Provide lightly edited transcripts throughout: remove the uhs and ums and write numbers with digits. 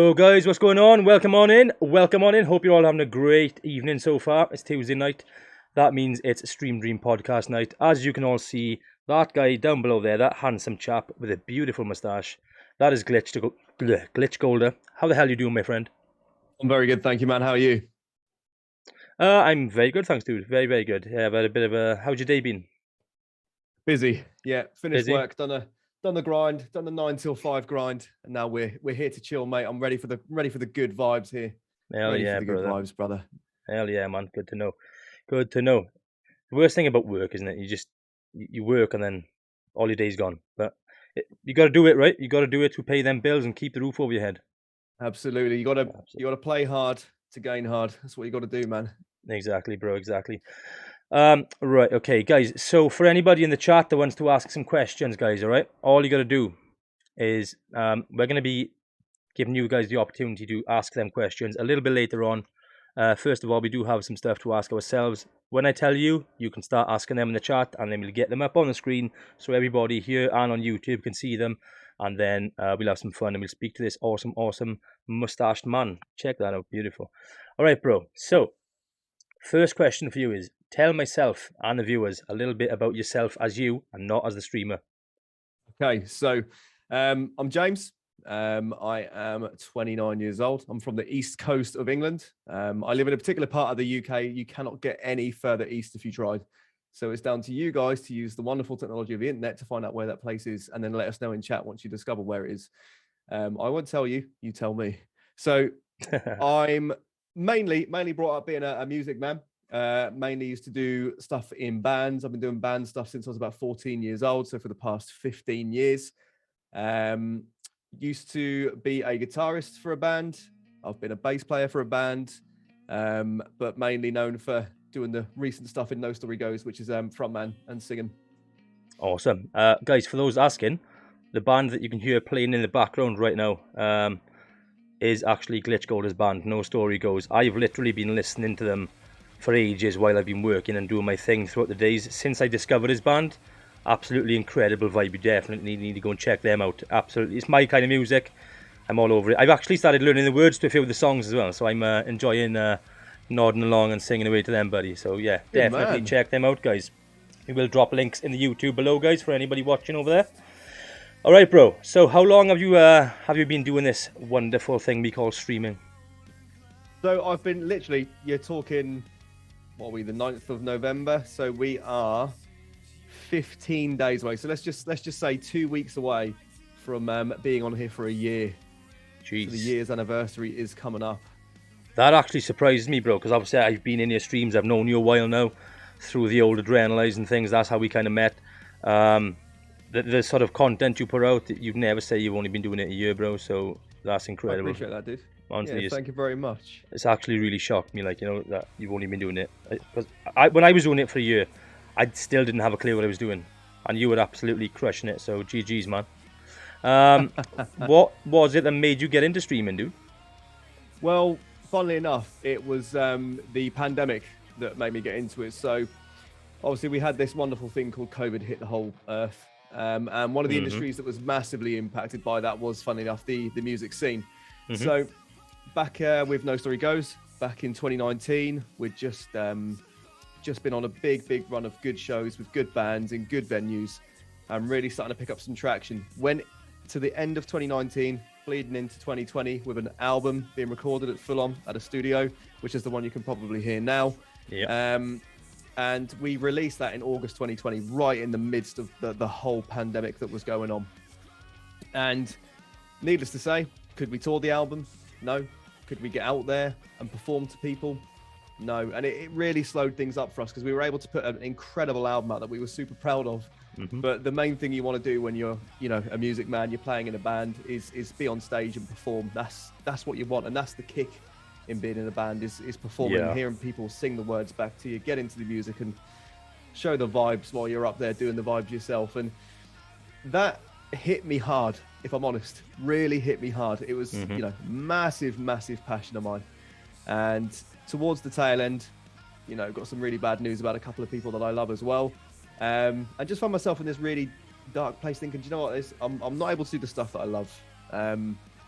So guys, what's going on? Welcome on in. Welcome on in. Hope you're all having a great evening so far. It's Tuesday night. That means it's StreamDream podcast night. As you can all see, that guy down below there, that handsome chap with a beautiful moustache, that is GlitchGolder. How the hell are you doing, my friend? I'm very good, thank you, man. How are you? I'm very good, thanks, dude. Very, very good. Yeah, I've had a bit of a... How's your day been? Busy. Yeah, finished Busy? work, done the grind, done the 9 till 5 grind, and now we're here to chill, mate. I'm ready for the good vibes here. Hell Ready yeah, for the brother. good vibes, brother. Hell yeah, man. Good to know. Good to know. The worst thing about work, isn't it? You work and then all your day's gone. But you got to do it, right? You got to do it to pay them bills and keep the roof over your head. Absolutely. You gotta play hard to gain hard. That's what you gotta do, man. Exactly, bro. Exactly. Right. Okay, guys. So for anybody in the chat that wants to ask some questions, guys, all right, all you got to do is we're going to be giving you guys the opportunity to ask them questions a little bit later on. First of all, we do have some stuff to ask ourselves. When I tell you, you can start asking them in the chat, and then we'll get them up on the screen so everybody here and on YouTube can see them. And then we'll have some fun and we'll speak to this awesome mustached man. Check that out. Beautiful. All right, bro. So, first question for you is, tell myself and the viewers a little bit about yourself as you and not as the streamer. Okay, so I'm James. I am 29 years old. I'm from the east coast of England. I live in a particular part of the UK. You cannot get any further east if you tried. So it's down to you guys to use the wonderful technology of the internet to find out where that place is, and then let us know in chat once you discover where it is. I won't tell you, you tell me. So I'm mainly brought up being a music man. Mainly used to do stuff in bands. I've been doing band stuff since I was about 14 years old. So for the past 15 years. Used to be a guitarist for a band. I've been a bass player for a band, but mainly known for doing the recent stuff in No Story Goes, which is frontman and singing. Awesome. Guys, for those asking, the band that you can hear playing in the background right now is actually GlitchGolder's band, No Story Goes. I've literally been listening to them for ages while I've been working and doing my thing throughout the days since I discovered his band. Absolutely incredible vibe. You definitely need to go and check them out. Absolutely. It's my kind of music. I'm all over it. I've actually started learning the words to a few of the songs as well, so I'm enjoying nodding along and singing away to them, buddy. So yeah, Good definitely man. check them out, guys. We will drop links in the YouTube below, guys, for anybody watching over there. All right, bro. So how long have you been doing this wonderful thing we call streaming? So I've been literally, you're talking, what are we, the 9th of November? So we are 15 days away. So let's just say 2 weeks away from being on here for a year. Jeez. So the year's anniversary is coming up. That actually surprised me, bro, because obviously I've been in your streams. I've known you a while now through the old Adrenalize and things. That's how we kind of met. The sort of content you put out, you'd never say you've only been doing it a year, bro. So that's incredible. I appreciate that, dude. Honestly, yeah, thank you very much. It's actually really shocked me, like, you know, that you've only been doing it. Because when I was doing it for a year, I still didn't have a clue what I was doing. And you were absolutely crushing it, so GG's, man. What was it that made you get into streaming, dude? Well, funnily enough, it was the pandemic that made me get into it. So obviously we had this wonderful thing called COVID hit the whole earth. And one of the industries that was massively impacted by that was, funnily enough, the music scene. So back with No Story Goes, back in 2019, we'd just been on a big run of good shows with good bands in good venues and really starting to pick up some traction. Went to the end of 2019, bleeding into 2020 with an album being recorded at Full On at a studio, which is the one you can probably hear now. Yeah. And we released that in August 2020, right in the midst of the whole pandemic that was going on. And needless to say, could we tour the album? No. Could we get out there and perform to people? No. And it really slowed things up for us because we were able to put an incredible album out that we were super proud of. But the main thing you want to do when you're, you know, a music man, you're playing in a band, is be on stage and perform. That's what you want, and that's the kick in being in a band is performing, and hearing people sing the words back to you, get into the music and show the vibes while you're up there doing the vibes yourself. And that hit me hard, if I'm honest. Really hit me hard. It was, you know, massive passion of mine. And towards the tail end, you know, got some really bad news about a couple of people that I love as well. I just found myself in this really dark place thinking, do you know what, I'm not able to do the stuff that I love.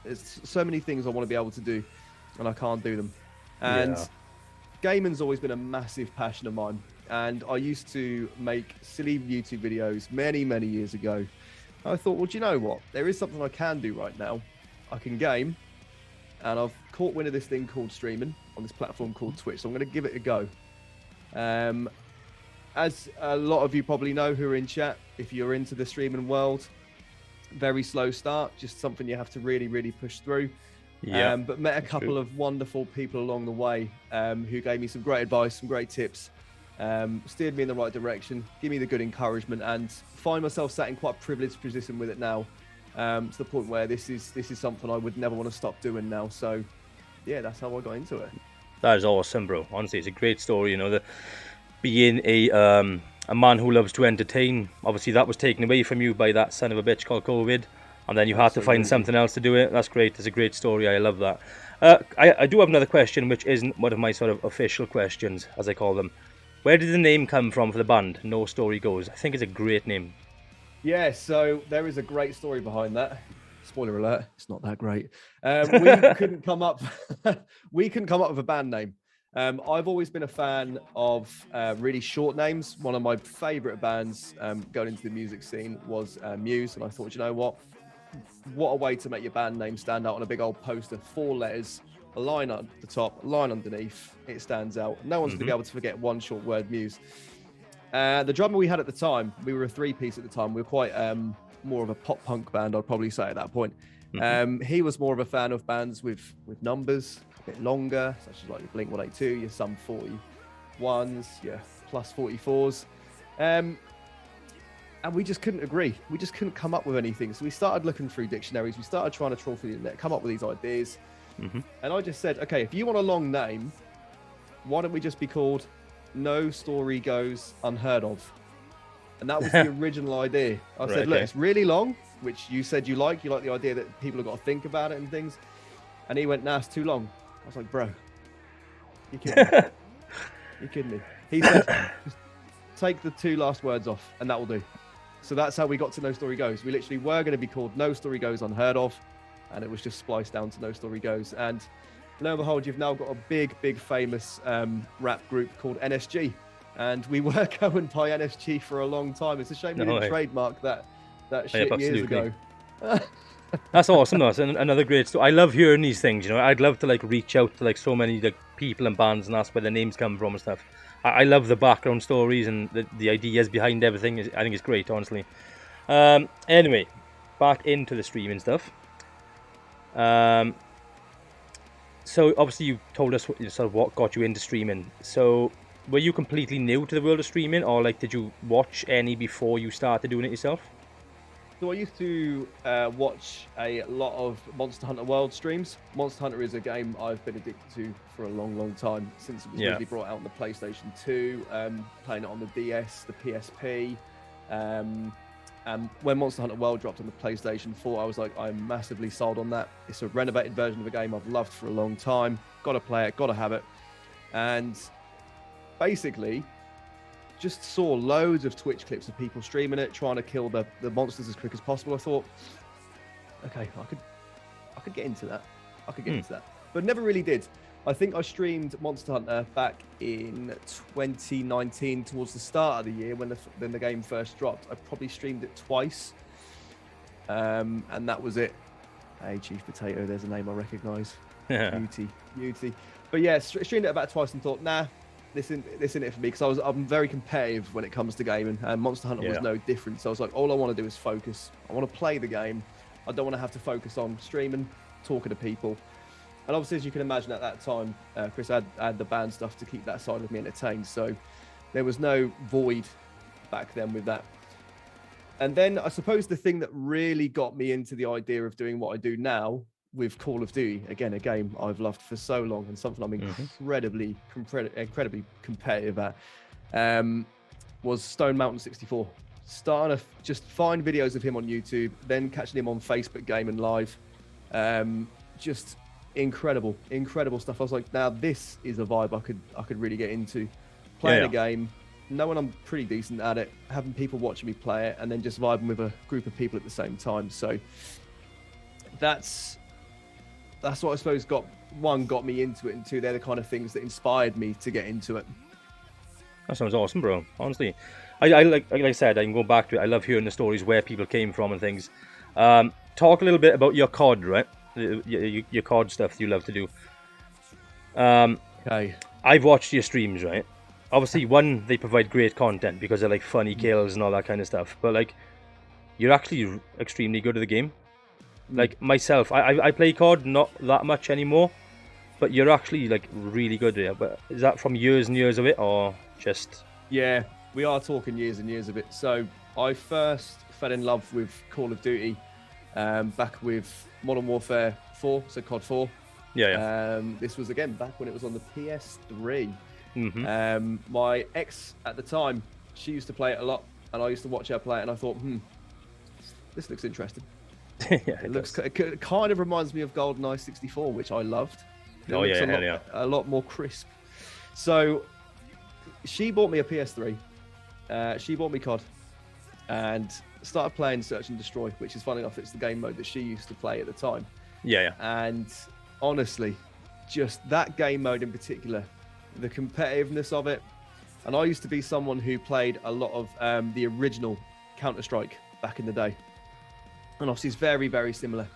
There's so many things I want to be able to do, and I can't do them. And gaming's always been a massive passion of mine. And I used to make silly YouTube videos many, many years ago. I thought, well, do you know what? There is something I can do right now. I can game, and I've caught wind of this thing called streaming on this platform called Twitch. So I'm going to give it a go. As a lot of you probably know who are in chat, if you're into the streaming world, very slow start, just something you have to really, really push through. Yeah, but met a couple of wonderful people along the way who gave me some great advice, some great tips, steered me in the right direction, give me the good encouragement, and find myself sat in quite a privileged position with it now, to the point where this is something I would never want to stop doing now. So yeah, that's how I got into it. that is awesome, bro. Honestly, it's a great story. You know, being a man who loves to entertain, obviously that was taken away from you by that son of a bitch called COVID, and then you had to find something else to do it. That's great. It's a great story. I love that. I do have another question, which isn't one of my sort of official questions, as I call them. Where did the name come from for the band, No Story Goes? I think it's a great name. Yeah, so there is a great story behind that. Spoiler alert, it's not that great. We couldn't come up with a band name. I've always been a fan of really short names. One of my favorite bands going into the music scene was Muse, and I thought, you know what a way to make your band name stand out on a big old poster. 4 letters, a line at the top, a line underneath. It stands out. No one's going to be able to forget one short word, Muse. The drummer we had at the time, we were a 3-piece at the time. We were quite more of a pop punk band, I'd probably say at that point. He was more of a fan of bands with numbers a bit longer, such as like your Blink 182, your Sum 41s, your Plus 44s. And we just couldn't agree. We just couldn't come up with anything. So we started looking through dictionaries. We started trying to trawl through the internet, come up with these ideas. And I just said, okay, if you want a long name, why don't we just be called No Story Goes Unheard Of? And that was the original idea. I said, look, it's really long, which you said you like the idea that people have got to think about it and things. And he went, nah, it's too long. I was like, bro, you kidding me? You kidding me? He said, just take the 2 last words off and that will do. So that's how we got to No Story Goes. We literally were going to be called No Story Goes Unheard Of, and it was just spliced down to No Story Goes. And lo and behold, you've now got a big famous rap group called NSG. And we were going by NSG for a long time. It's a shame we didn't trademark that shit years ago. That's awesome. That's another great story. I love hearing these things. You know, I'd love to like reach out to like so many like people and bands and ask where their names come from and stuff. I love the background stories and the ideas behind everything. I think it's great, honestly. Anyway, back into the streaming stuff. So obviously you told us sort of what got you into streaming. So were you completely new to the world of streaming, or like did you watch any before you started doing it yourself? So I used to watch a lot of Monster Hunter World streams. Monster Hunter is a game I've been addicted to for a long time, since it was really brought out on the PlayStation 2, playing it on the DS, the PSP. And when Monster Hunter World dropped on the PlayStation 4, I was like, I'm massively sold on that. It's a renovated version of a game I've loved for a long time. Got to play it, got to have it. And basically, just saw loads of Twitch clips of people streaming it, trying to kill the monsters as quick as possible. I thought, okay, I could get into that. I could get into that, but never really did. I think I streamed Monster Hunter back in 2019, towards the start of the year when the game first dropped. I probably streamed it twice, and that was it. Hey, Chief Potato, there's a name I recognise. Beauty. But yeah, streamed it about twice and thought, nah, this isn't it for me, because I'm very competitive when it comes to gaming, and Monster Hunter was no different. So I was like, all I want to do is focus. I want to play the game. I don't want to have to focus on streaming, talking to people. And obviously, as you can imagine, at that time, Chris had the band stuff to keep that side of me entertained. So there was no void back then with that. And then I suppose the thing that really got me into the idea of doing what I do now with Call of Duty, again, a game I've loved for so long and something I'm incredibly competitive at, was Stone Mountain 64. Starting to just find videos of him on YouTube, then catching him on Facebook Gaming Live. Just incredible stuff. I was like, now this is a vibe I could really get into. Playing a game, knowing I'm pretty decent at it, having people watching me play it, and then just vibing with a group of people at the same time. So that's that's what I suppose got me into it, and two, they're the kind of things that inspired me to get into it. That sounds awesome, bro. Honestly, I like I said, I can go back to it. I love hearing the stories where people came from and things. Talk a little bit about your COD, right? Your COD stuff you love to do. Okay. I've watched your streams, right? Obviously, one, they provide great content because they're like funny kills and all that kind of stuff. But like, you're actually extremely good at the game. Like myself, I play COD not that much anymore, but you're actually like really good at it. But is that from years and years of it, or just? Yeah, we are talking years and years of it. So I first fell in love with Call of Duty back with Modern Warfare 4, so COD 4. Yeah. This was again back when it was on the PS3. My ex at the time, she used to play it a lot, and I used to watch her play it, and I thought, this looks interesting. Yeah, it kind of reminds me of GoldenEye 64, which I loved. A lot more crisp. So she bought me a PS3. She bought me COD, and started playing Search and Destroy, which is funny enough, it's the game mode that she used to play at the time. Yeah. And honestly, just that game mode in particular, the competitiveness of it. And I used to be someone who played a lot of the original Counter-Strike back in the day. And obviously it's very, very similar.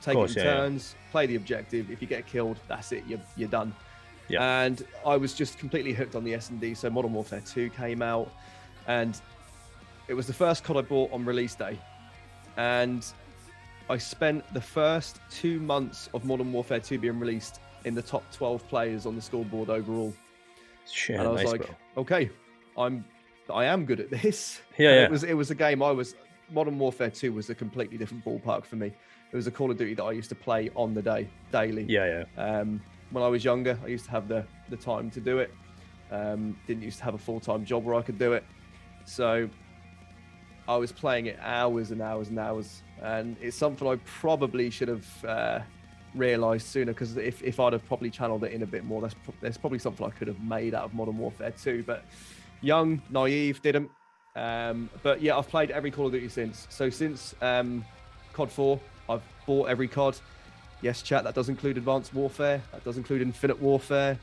Take it in turns, play the objective. If you get killed, that's it, you're done. Yeah. And I was just completely hooked on the S&D. So Modern Warfare 2 came out, and it was the first COD I bought on release day. And I spent the first 2 months of Modern Warfare 2 being released in the top 12 players on the scoreboard overall. Shit, and I was nice, like, bro. Okay, I am good at this. Yeah. It was a game Modern Warfare 2 was a completely different ballpark for me. It was a Call of Duty that I used to play on the day, daily. Yeah. When I was younger, I used to have the time to do it. Didn't used to have a full-time job where I could do it. So I was playing it hours and hours and hours. And it's something I probably should have realised sooner, because if I'd have probably channeled it in a bit more, there's probably something I could have made out of Modern Warfare 2. But young, naive, didn't. But yeah, I've played every Call of Duty since. So since COD 4, I've bought every COD. Yes, chat, that does include Advanced Warfare. That does include Infinite Warfare.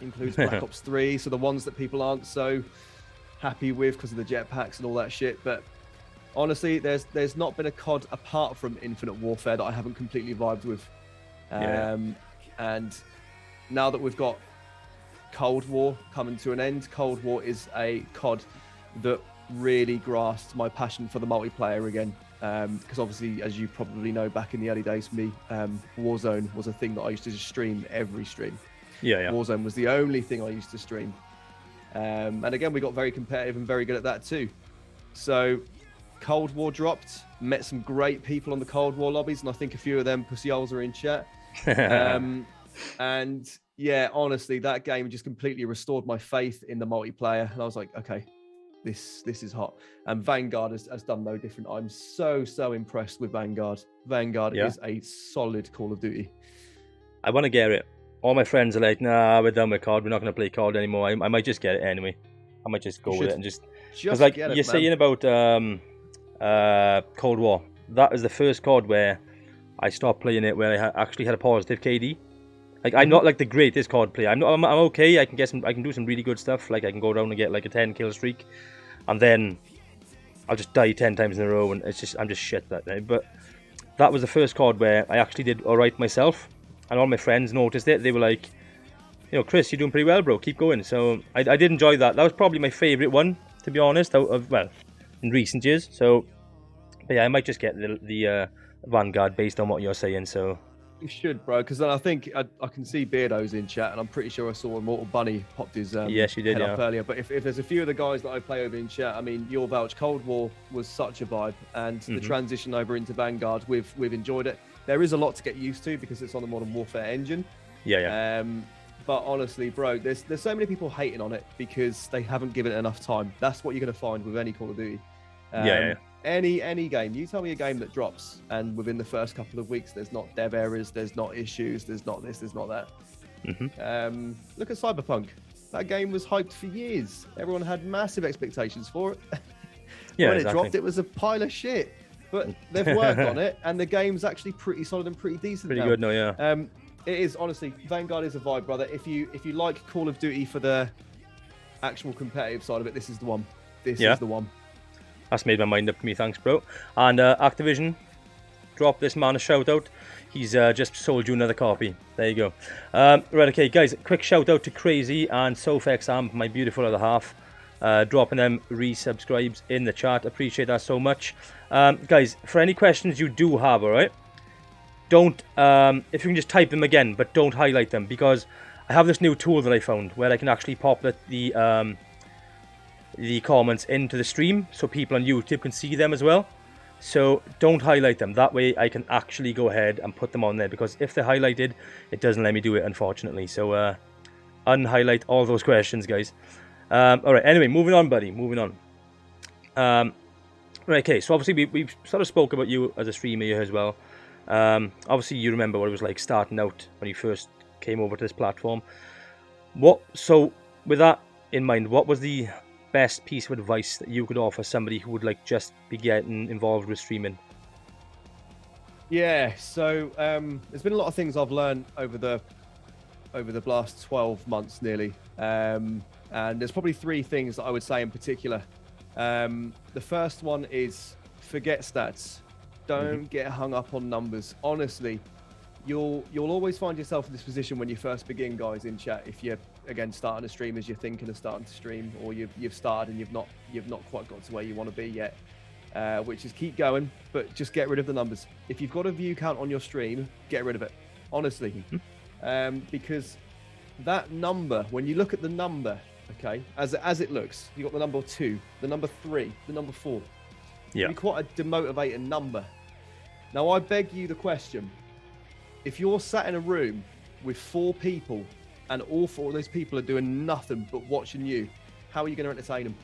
Includes Black Ops 3. So the ones that people aren't so happy with because of the jetpacks and all that shit. But honestly, there's not been a COD apart from Infinite Warfare that I haven't completely vibed with. And now that we've got Cold War coming to an end, Cold War is a COD that really grasped my passion for the multiplayer again. Because obviously, as you probably know, back in the early days for me, Warzone was a thing that I used to just stream every stream. Yeah. Warzone was the only thing I used to stream. And again, we got very competitive and very good at that too. So Cold War dropped, met some great people on the Cold War lobbies, and I think a few of them pussy holes are in chat. And yeah, honestly, that game just completely restored my faith in the multiplayer. And I was like, okay, this is hot. And Vanguard has done no different. I'm so impressed with Vanguard. Vanguard is a solid Call of Duty. I want to get it. All my friends are like, nah, we're done with COD. We're not going to play COD anymore. I might just get it anyway. I might just go with it and just because like you're saying about Cold War. That is the first COD where I stopped playing it where I actually had a positive KD. Like I'm not like the greatest COD player. I'm okay. I can do some really good stuff. Like I can go down and get like a 10 kill streak, and then I'll just die 10 times in a row, and I'm just shit that day. But that was the first COD where I actually did all right myself, and all my friends noticed it. They were like, you know, Chris, you're doing pretty well, bro. Keep going. So I did enjoy that. That was probably my favourite one, to be honest. Well, in recent years. So, but yeah, I might just get the Vanguard based on what you're saying. So. You should, bro, because I think I can see Beardo's in chat, and I'm pretty sure I saw Immortal Bunny popped his yes, you did, head up earlier. But if there's a few of the guys that I play over in chat, I mean, your vouch, Cold War was such a vibe, and the transition over into Vanguard, we've enjoyed it. There is a lot to get used to because it's on the Modern Warfare engine. Yeah. But honestly, bro, there's so many people hating on it because they haven't given it enough time. That's what you're going to find with any Call of Duty. Any game, you tell me a game that drops and within the first couple of weeks there's not dev errors, there's not issues, there's not this, there's not that. Look at Cyberpunk. That game was hyped for years. Everyone had massive expectations for it. When it dropped, it was a pile of shit. But they've worked on it, and the game's actually pretty solid and pretty decent. Pretty now. good, no, yeah. It is, honestly. Vanguard is a vibe, brother. If you like Call of Duty for the actual competitive side of it, this is the one. This is the one. That's made my mind up to me, thanks, bro. And Activision, drop this man a shout out. He's just sold you another copy. There you go. Right, okay, guys, quick shout out to Crazy and Sofexam, my beautiful other half. Dropping them resubscribes in the chat. Appreciate that so much. Guys, for any questions you do have, alright? Don't, if you can just type them again, but don't highlight them, because I have this new tool that I found where I can actually pop the comments into the stream so people on YouTube can see them as well. So don't highlight them. That way I can actually go ahead and put them on there, because if they're highlighted, it doesn't let me do it, unfortunately. So unhighlight all those questions, guys. Alright, anyway, moving on, buddy. Moving on. Right, okay, so obviously we've sort of spoke about you as a streamer here as well. Obviously you remember what it was like starting out when you first came over to this platform. So with that in mind, what was the best piece of advice that you could offer somebody who would like just be getting involved with streaming? Yeah, so there's been a lot of things I've learned over the last 12 months nearly, and there's probably three things that I would say in particular. The first one is forget stats. Don't get hung up on numbers. Honestly, you'll always find yourself in this position when you first begin, guys, in chat. If you're again starting a stream as you're thinking of starting to stream, or you've started and you've not quite got to where you want to be yet, which is keep going, but just get rid of the numbers. If you've got a view count on your stream, get rid of it. Honestly, because that number, when you look at the number, okay, as it looks, you got the number 2, the number 3, the number 4. Yeah, It'd be quite a demotivating number. Now, I beg you the question: if you're sat in a room with 4 people and all 4 of those people are doing nothing but watching you, how are you going to entertain them?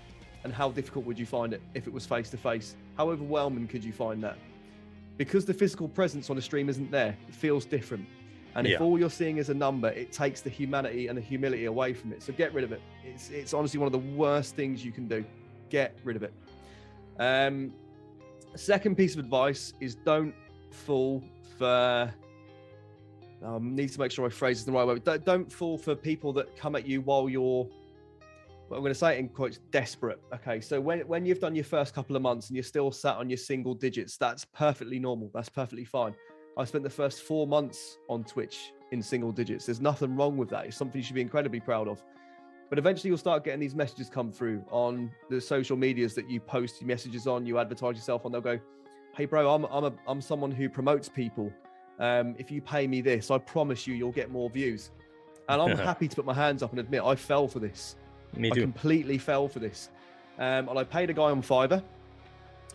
And how difficult would you find it if it was face to face? How overwhelming could you find that? Because the physical presence on a stream isn't there, it feels different. And if all you're seeing is a number, it takes the humanity and the humility away from it. So get rid of it. It's honestly one of the worst things you can do. Get rid of it. Second piece of advice is don't fall for... I need to make sure I phrase it the right way. Don't fall for people that come at you while you're... Well, I'm going to say it in quotes, desperate. Okay, so when you've done your first couple of months and you're still sat on your single digits, that's perfectly normal. That's perfectly fine. I spent the first 4 months on Twitch in single digits. There's nothing wrong with that. It's something you should be incredibly proud of. But eventually you'll start getting these messages come through on the social medias that you post your messages on, you advertise yourself on. They'll go, hey bro, I'm someone who promotes people. If you pay me this, I promise you'll get more views. And I'm happy to put my hands up and admit I fell for this. Me too. I completely fell for this. And I paid a guy on Fiverr.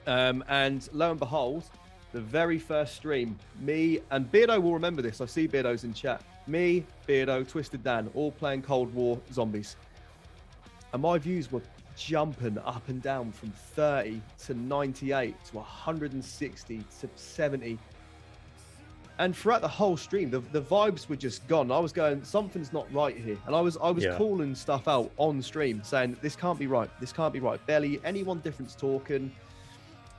And lo and behold, the very first stream, me and Beardo will remember this. I see Beardo's in chat. Me, Beardo, Twisted Dan, all playing Cold War Zombies. And my views were jumping up and down from 30 to 98 to 160 to 70. And throughout the whole stream, the vibes were just gone. I was going, something's not right here. And I was calling stuff out on stream, saying, this can't be right. This can't be right. Barely anyone different's talking.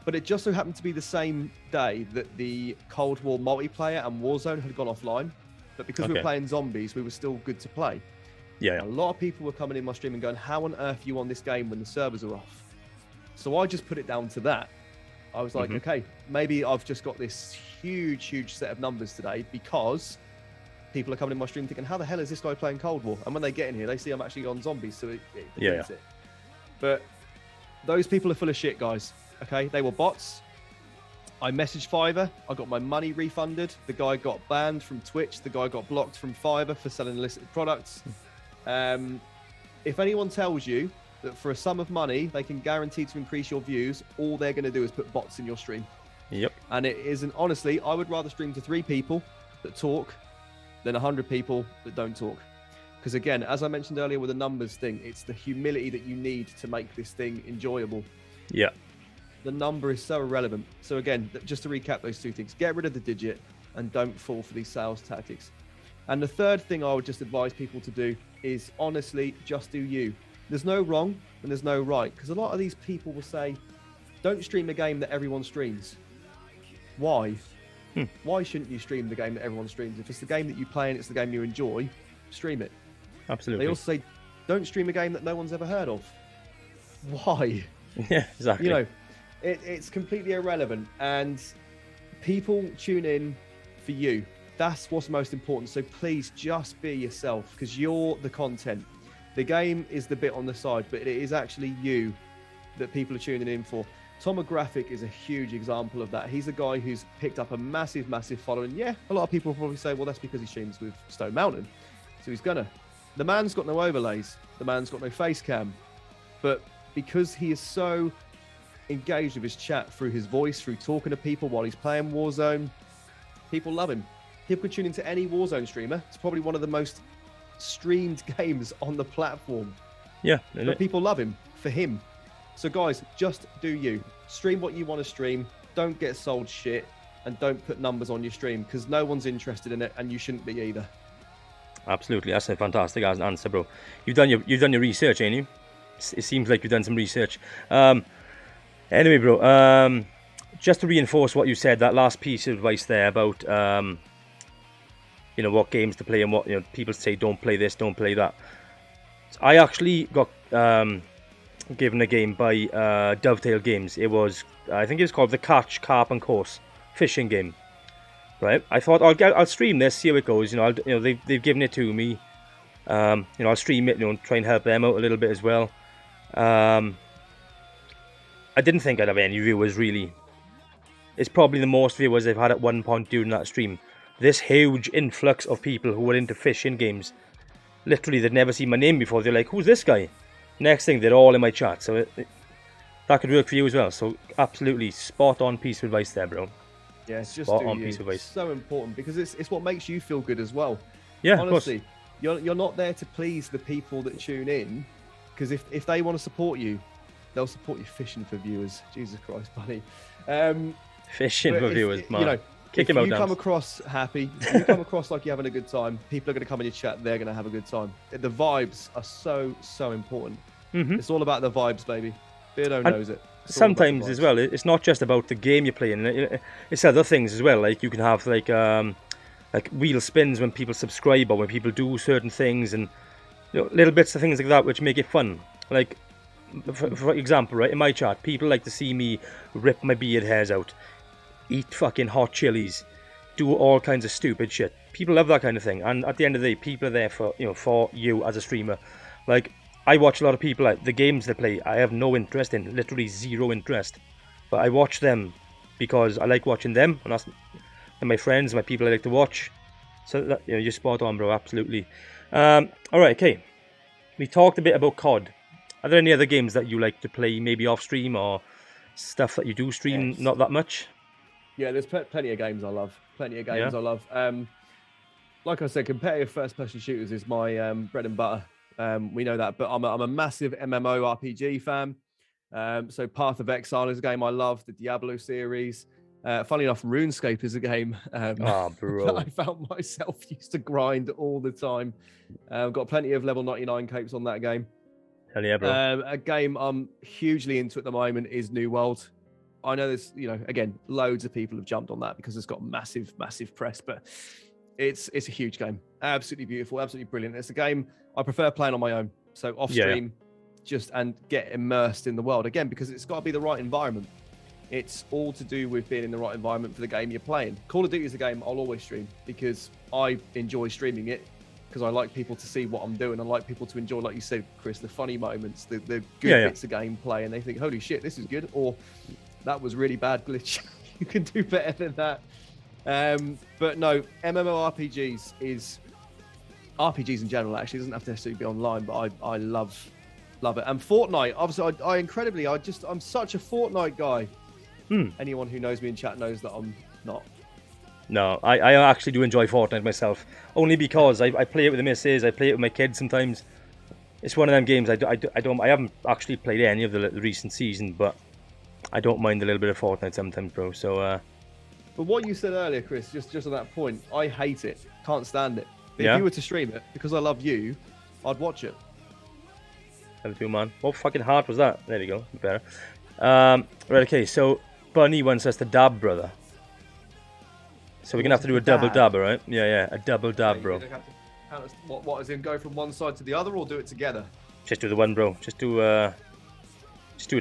But it just so happened to be the same day that the Cold War multiplayer and Warzone had gone offline. But because we were playing zombies, we were still good to play. Yeah. A lot of people were coming in my stream and going, how on earth are you on this game when the servers are off? So I just put it down to that. I was like, okay, maybe I've just got this huge set of numbers today because people are coming in my stream thinking, how the hell is this guy playing Cold War? And when they get in here, they see I'm actually on zombies, so it defeats it. But those people are full of shit, guys. Okay, they were bots. I messaged Fiverr. I got my money refunded. The guy got banned from Twitch. The guy got blocked from Fiverr for selling illicit products. If anyone tells you that for a sum of money, they can guarantee to increase your views, all they're going to do is put bots in your stream. Yep. And it isn't, honestly, I would rather stream to 3 people that talk than 100 people that don't talk. Because again, as I mentioned earlier with the numbers thing, it's the humility that you need to make this thing enjoyable. Yeah. The number is so irrelevant. So again, just to recap those 2 things, get rid of the digit and don't fall for these sales tactics. And the third thing I would just advise people to do is honestly, just do you. There's no wrong and there's no right. Because a lot of these people will say, don't stream a game that everyone streams. Why? Why shouldn't you stream the game that everyone streams? If it's the game that you play and it's the game you enjoy, stream it. Absolutely. They also say, don't stream a game that no one's ever heard of. Why? Yeah, exactly. You know, it's completely irrelevant, and people tune in for you. That's what's most important. So please just be yourself, because you're the content. The game is the bit on the side, but it is actually you that people are tuning in for. Tomographic is a huge example of that. He's a guy who's picked up a massive, massive following. Yeah, a lot of people will probably say, well, that's because he streams with Stone Mountain. So he's gonna. The man's got no overlays. The man's got no face cam. But because he is so engaged with his chat through his voice, through talking to people while he's playing Warzone, people love him. People can tune into any Warzone streamer. It's probably one of the most streamed games on the platform. Yeah. But people love him for him. So guys, just do you. Stream what you want to stream. Don't get sold shit, and don't put numbers on your stream, because no one's interested in it, and you shouldn't be either. Absolutely. That's a fantastic answer, bro. You've done your research, ain't you? It seems like you've done some research. Anyway, bro, just to reinforce what you said, that last piece of advice there about what games to play and what people say, don't play this, don't play that. So I actually got given a game by Dovetail Games. I think it was called the Catch, Carp and Course fishing game. Right? I thought I'll stream this, see how it goes. They've given it to me. I'll stream it, try and help them out a little bit as well. I didn't think I'd have any viewers really. It's probably the most viewers I've had at one point during that stream. This huge influx of people who were into fishing games. Literally, they'd never seen my name before. They're like, who's this guy? Next thing, they're all in my chat. So that could work for you as well. So absolutely spot on piece of advice there, bro. Yeah, it's just piece of advice. It's so important, because it's what makes you feel good as well. Yeah, honestly, you're not there to please the people that tune in, because if they want to support you, they'll support you fishing for viewers. Jesus Christ, buddy. Fishing for viewers, man. If you come across happy, if you come across like you're having a good time, people are going to come in your chat, they're going to have a good time. The vibes are so important. It's all about the vibes, baby. Beardo knows it. Sometimes as well, it's not just about the game you're playing. It's other things as well. Like you can have like wheel spins when people subscribe or when people do certain things, and little bits of things like that which make it fun. Like for example, right, in my chat, people like to see me rip my beard hairs out, eat fucking hot chilies, do all kinds of stupid shit. People love that kind of thing, and at the end of the day, people are there for you as a streamer. Like, I watch a lot of people, like the games they play, I have no interest in, literally zero interest. But I watch them because I like watching them, and they're my friends, my people I like to watch. So that, you're spot on, bro, absolutely. All right, okay. We talked a bit about COD. Are there any other games that you like to play, maybe off stream, or stuff that you do stream not that much? Yeah, there's plenty of games I love. I love. Like I said, competitive first-person shooters is my bread and butter. We know that, but I'm a massive MMORPG fan. So Path of Exile is a game I love. The Diablo series. Funny enough, RuneScape is a game bro. that I found myself used to grind all the time. Got plenty of level 99 capes on that game. Hell yeah, bro. A game I'm hugely into at the moment is New World. I know there's, again, loads of people have jumped on that because it's got massive, massive press, but it's a huge game. Absolutely beautiful, absolutely brilliant. It's a game I prefer playing on my own. So off stream, and get immersed in the world again, because it's got to be the right environment. It's all to do with being in the right environment for the game you're playing. Call of Duty is a game I'll always stream because I enjoy streaming it, because I like people to see what I'm doing. I like people to enjoy, like you said, Chris, the funny moments, the good bits of gameplay, and they think, holy shit, this is good, or that was really bad, Glitch. You can do better than that. But no, MMORPGs is RPGs in general. Actually, it doesn't have to necessarily be online, but I love it. And Fortnite, obviously, I'm such a Fortnite guy. Anyone who knows me in chat knows that I'm not. No, I actually do enjoy Fortnite myself, only because I play it with the missus, I play it with my kids sometimes. It's one of them games I haven't actually played any of the recent season, but I don't mind a little bit of Fortnite sometimes, bro. So. But what you said earlier, Chris, just on that point, I hate it. Can't stand it. If you were to stream it, because I love you, I'd watch it. Have you, man. What fucking heart was that? There we go. Better. Right, okay, so Bunny wants us to dab, brother. So we're gonna have to do a double dab, all right? Yeah, a double dab, bro. What is in go from one side to the other, or do it together? Just do the one, bro. Just do it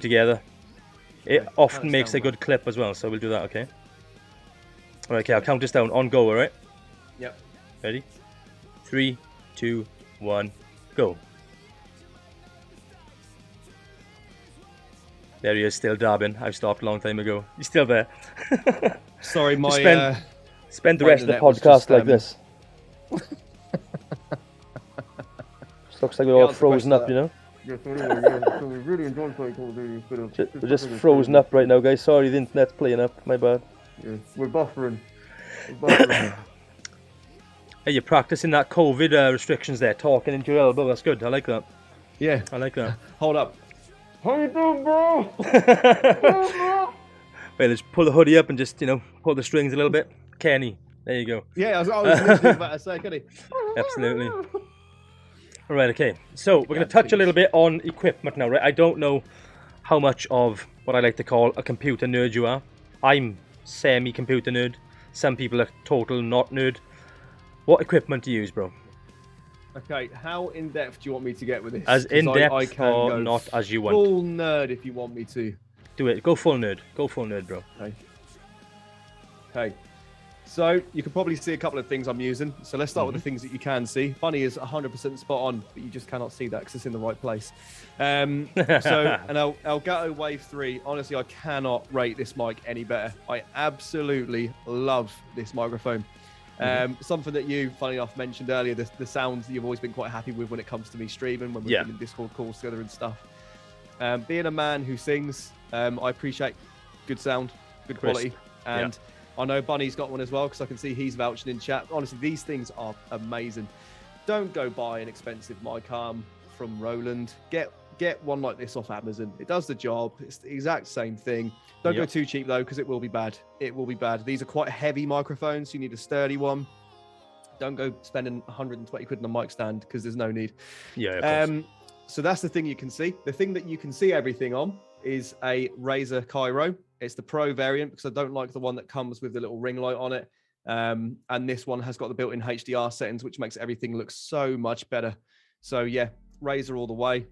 together. It Okay, often makes a good clip as well, so we'll do that, okay? All right, okay, I'll count this down. On go, all right? Yep. Ready? 3, 2, 1, go. There he is, still dabbing. I stopped a long time ago. He's still there. Sorry, my spend the rest of the podcast just, like this. Just looks like we're all frozen up, you know? Yes, anyway, so we really enjoyed playing Call of Duty. We're just frozen up right now, guys. Sorry, the internet's playing up. My bad. Yeah, we're buffering. Hey, you're practicing that COVID restrictions there, talking into your elbow. That's good. I like that. Yeah. I like that. Hold up. How you doing, bro? Wait, let's pull the hoodie up and just, pull the strings a little bit. Kenny. There you go. Yeah, I was literally about to say, Kenny. Absolutely. All right, okay. So we're going to touch a little bit on equipment now, right? I don't know how much of what I like to call a computer nerd you are. I'm semi-computer nerd. Some people are total not nerd. What equipment do you use, bro? Okay, how in-depth do you want me to get with this? As in-depth I can or go not as you want? Full nerd if you want me to. Do it. Go full nerd. Go full nerd, bro. Okay. So you can probably see a couple of things I'm using. So let's start with the things that you can see. Bunny is 100% spot on, but you just cannot see that because it's in the right place. So an Elgato Wave 3, honestly, I cannot rate this mic any better. I absolutely love this microphone. Something that you, funny enough, mentioned earlier, the sounds that you've always been quite happy with when it comes to me streaming, when we're doing Discord calls together and stuff. Being a man who sings, I appreciate good sound, good quality. And I know Bunny's got one as well, because I can see he's vouching in chat. Honestly, these things are amazing. Don't go buy an expensive mic arm from Roland. Get one like this off Amazon. It does the job. It's the exact same thing. Don't go too cheap, though, because it will be bad. It will be bad. These are quite heavy microphones, so you need a sturdy one. Don't go spending 120 quid on a mic stand, because there's no need. Yeah, of course. So that's the thing you can see. The thing that you can see everything on is a Razer Cairo. It's the Pro variant, because I don't like the one that comes with the little ring light on it. And this one has got the built-in HDR settings, which makes everything look so much better. So yeah, Razer all the way.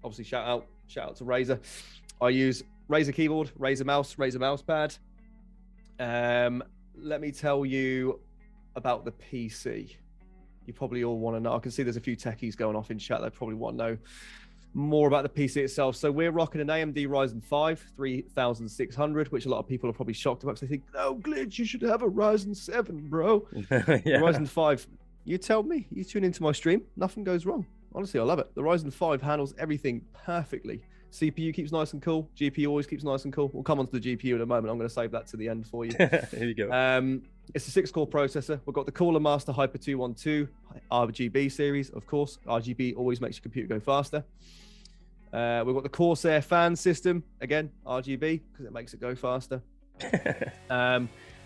Obviously, shout out to Razer. I use Razer keyboard, Razer mouse pad. Let me tell you about the PC. You probably all want to know. I can see there's a few techies going off in chat. They probably want to know more about the PC itself. So we're rocking an AMD Ryzen 5 3600, which a lot of people are probably shocked about, because they think, no, Glitch, you should have a Ryzen 7, bro. Ryzen 5, you tell me, you tune into my stream, nothing goes wrong. Honestly, I love it. The Ryzen 5 handles everything perfectly. CPU keeps nice and cool. GPU always keeps nice and cool. We'll come on to the GPU in a moment. I'm going to save that to the end for you. Here you go. It's a 6-core processor. We've got the Cooler Master Hyper 212 RGB series, of course. RGB always makes your computer go faster. We've got the Corsair fan system. Again, RGB, because it makes it go faster.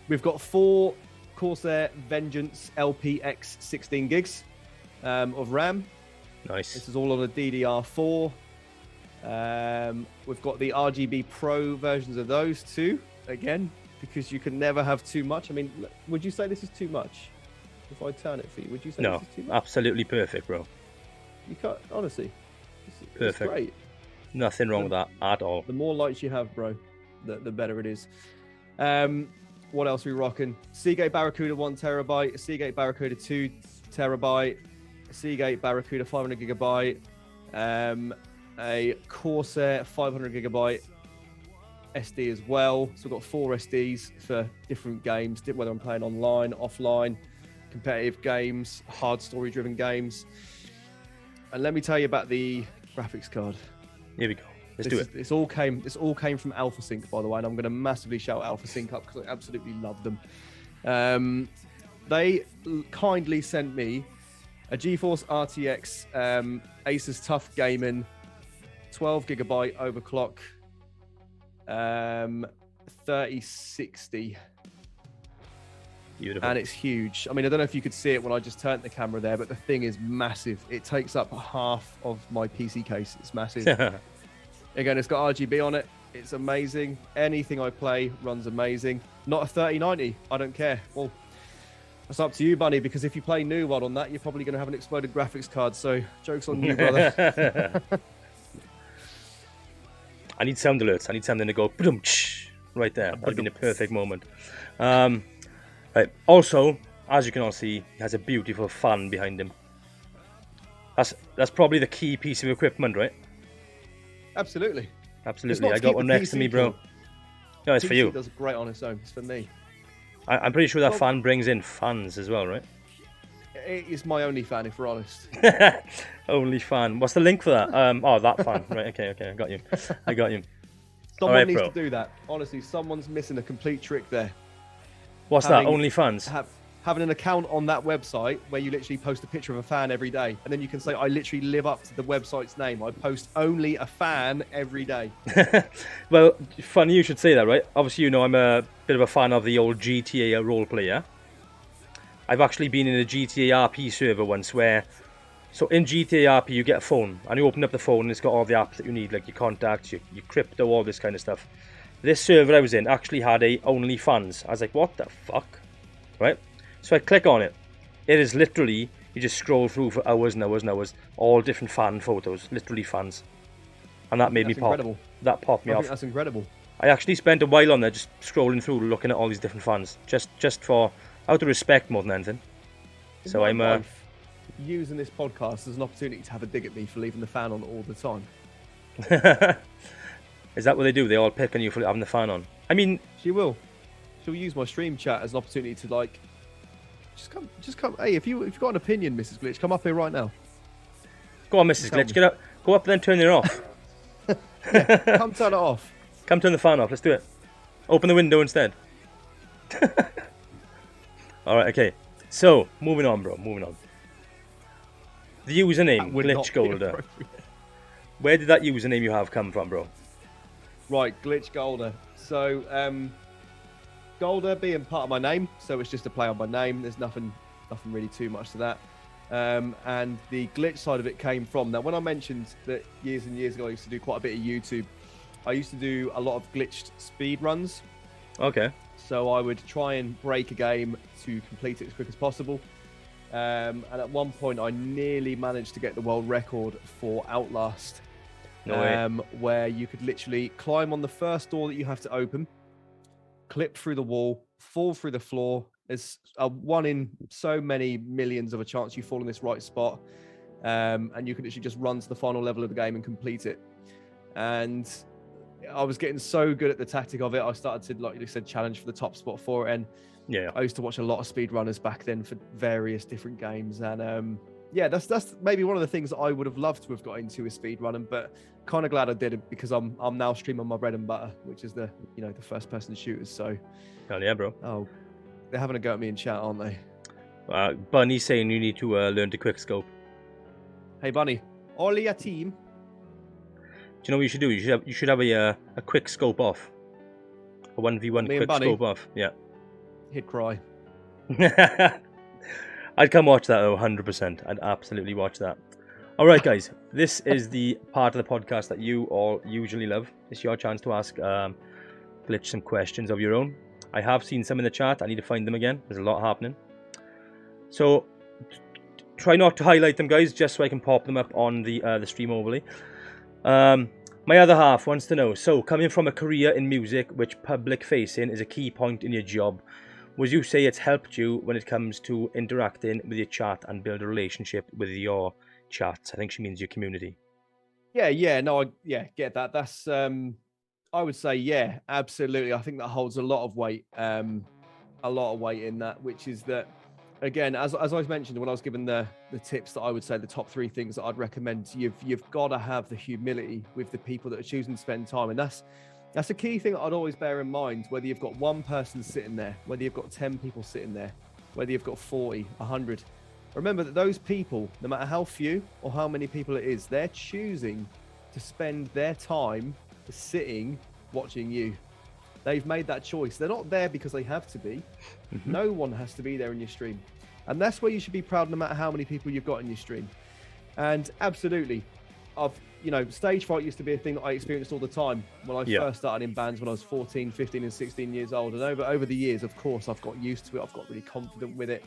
We've got 4 Corsair Vengeance LPX 16 gigs of RAM. Nice. This is all on a DDR4. We've got the RGB Pro versions of those too, again, because you can never have too much. I mean, would you say this is too much? If I turn it for you, would you say this is too much? Absolutely perfect, bro. You can't, honestly. It's Perfect. great. Nothing wrong with that at all. The more lights you have, bro, the better it is. What else are we rocking? Seagate Barracuda 1 terabyte, Seagate Barracuda 2 terabyte, Seagate Barracuda 500 gigabyte, a Corsair 500 gigabyte SD as well. So we've got 4 SDs for different games, whether I'm playing online, offline, competitive games, hard story driven games. And let me tell you about the graphics card. Here we go. Let's do it. This all came from AlphaSync, by the way, and I'm going to massively shout AlphaSync up because I absolutely love them. They kindly sent me a GeForce RTX Asus Tough Gaming 12 gigabyte overclock 3060. Beautiful. And it's huge. I mean, I don't know if you could see it when I just turned the camera there, but the thing is massive. It takes up half of my PC case. It's massive. Again, it's got RGB on it. It's amazing. Anything I play runs amazing. Not a 3090. I don't care. Well, that's up to you, Bunny, because if you play New World on that, you're probably going to have an exploded graphics card. So, joke's on you, brother. I need sound alerts. I need something to go boom, right there. That'd be the perfect moment. Right. Also, as you can all see, he has a beautiful fan behind him. That's probably the key piece of equipment, right? Absolutely. Absolutely. I got one next to me, bro. No, it's for you. It does great on its own. It's for me. I'm pretty sure that fan brings in fans as well, right? It is my only fan, if we're honest. Only fan. What's the link for that? Oh, that fan. Right. Okay. I got you. Someone right, needs bro. to do that. Honestly, someone's missing a complete trick there. What's that? Only fans. Having an account on that website where you literally post a picture of a fan every day, and then you can say, I literally live up to the website's name. I post only a fan every day. Well, funny you should say that, right? Obviously, you know I'm a bit of a fan of the old GTA roleplay, yeah? I've actually been in a GTA RP server once where... So in GTA RP, you get a phone, and you open up the phone, and it's got all the apps that you need, like your contacts, your crypto, all this kind of stuff. This server I was in actually had a OnlyFans. I was like, what the fuck? Right? So I click on it. It is literally, you just scroll through for hours and hours and hours, all different fan photos, literally fans. And that made me pop. Incredible. That popped me I off. think that's incredible. I actually spent a while on there just scrolling through, looking at all these different fans. Just for, out of respect more than anything. So I'm... wife using this podcast as an opportunity to have a dig at me for leaving the fan on all the time. Is that what they do? They all pick on you for having the fan on? I mean... She will. She'll use my stream chat as an opportunity to, like... Just come. Hey, if you've got an opinion, Mrs. Glitch, come up here right now. Go on, Mrs. Glitch. Get up. Go up and then turn it off. Yeah, come turn it off. Come turn the fan off. Let's do it. Open the window instead. Alright, okay. So, moving on, bro. Moving on. The username, GlitchGolder. Where did that username you have come from, bro? Right, GlitchGolder. So, Golder being part of my name, so it's just a play on my name. There's nothing really too much to that. And the glitch side of it came from that. When I mentioned that years and years ago, I used to do quite a bit of YouTube. I used to do a lot of glitched speed runs. Okay. So I would try and break a game to complete it as quick as possible. And at one point, I nearly managed to get the world record for Outlast. No way. Where you could literally climb on the first door that you have to open, clip through the wall, fall through the floor. There's a one in so many millions of a chance you fall in this right spot. And you can literally just run to the final level of the game and complete it. And I was getting so good at the tactic of it. I started to, like you said, challenge for the top spot for it. And yeah, I used to watch a lot of speedrunners back then for various different games. And yeah, that's maybe one of the things that I would have loved to have got into is speedrunning, but kind of glad I did it because I'm now streaming my bread and butter, which is the first person shooters. So hell yeah, bro. Oh, they're having a go at me in chat, aren't they? Bunny's saying you need to learn to quick scope. Hey Bunny, all your team. Do you know what you should do? You should have a quick scope off, a 1v1 quick scope off. Yeah. He'd cry. I'd come watch that though, 100%. I'd absolutely watch that. All right, guys, this is the part of the podcast that you all usually love. It's your chance to ask Glitch some questions of your own. I have seen some in the chat. I need to find them again. There's a lot happening. So try not to highlight them, guys, just so I can pop them up on the stream overlay. My other half wants to know, so coming from a career in music, which public facing is a key point in your job, would you say it's helped you when it comes to interacting with your chat and build a relationship with your chats? I think she means your community. Yeah, get that. That's I would say, yeah, absolutely. I think that holds a lot of weight in that, which is that, again, as I mentioned when I was given the tips, that I would say the top 3 things that I'd recommend, you've got to have the humility with the people that are choosing to spend time. And that's a key thing that I'd always bear in mind, whether you've got one person sitting there, whether you've got 10 people sitting there, whether you've got 40, 100. Remember that those people, no matter how few or how many people it is, they're choosing to spend their time sitting watching you. They've made that choice. They're not there because they have to be. Mm-hmm. No one has to be there in your stream. And that's where you should be proud, no matter how many people you've got in your stream. And absolutely, I've you know, stage fright used to be a thing that I experienced all the time when I Yeah. first started in bands when I was 14, 15 and 16 years old. And over the years, of course, I've got used to it. I've got really confident with it.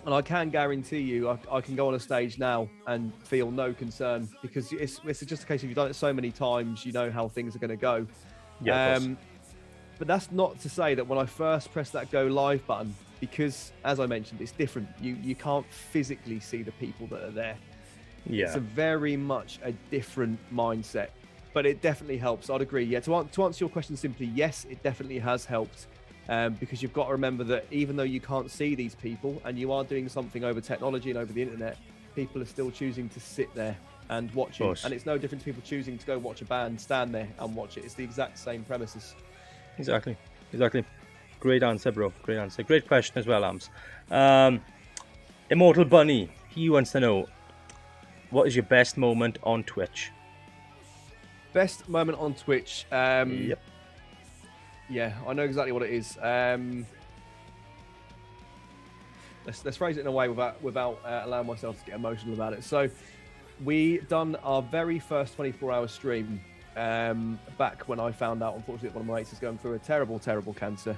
And I can guarantee you, I can go on a stage now and feel no concern, because it's just a case of you've done it so many times, you know how things are going to go. Yeah, of course. But that's not to say that when I first pressed that go live button, because as I mentioned, it's different. You can't physically see the people that are there. Yeah. It's a very much a different mindset, but it definitely helps. I'd agree. Yeah, to answer your question simply, yes, it definitely has helped. Because you've got to remember that even though you can't see these people and you are doing something over technology and over the internet, people are still choosing to sit there and watch you. And it's no different to people choosing to go watch a band, stand there and watch it. It's the exact same premises. Exactly. Great answer, bro. Great answer. Great question as well, Ams. Immortal Bunny, he wants to know, what is your best moment on Twitch? Best moment on Twitch. Yep. Yeah, I know exactly what it is. Let's phrase it in a way without allowing myself to get emotional about it. So, we done our very first 24-hour stream back when I found out, unfortunately, that one of my mates is going through a terrible, terrible cancer.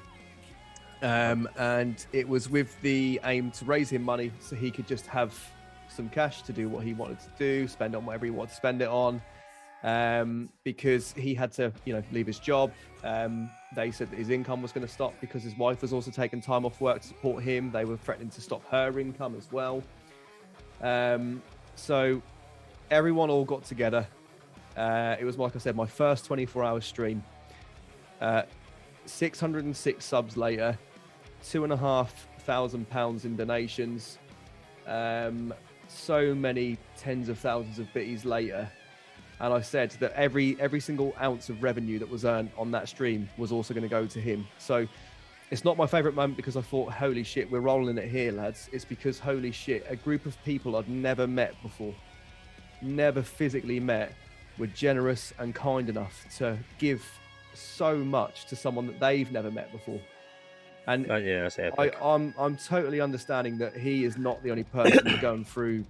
And it was with the aim to raise him money so he could just have some cash to do what he wanted to do, spend on whatever he wanted to spend it on. Because he had to, leave his job. They said that his income was going to stop because his wife was also taking time off work to support him. They were threatening to stop her income as well. So everyone all got together. It was, like I said, my first 24-hour stream. 606 subs later, £2,500 in donations. So many tens of thousands of bitties later. And I said that every single ounce of revenue that was earned on that stream was also going to go to him. So it's not my favorite moment because I thought, holy shit, we're rolling it here, lads. It's because, holy shit, a group of people I'd never met before, never physically met, were generous and kind enough to give so much to someone that they've never met before. And yeah, that's epic. I'm totally understanding that he is not the only person going through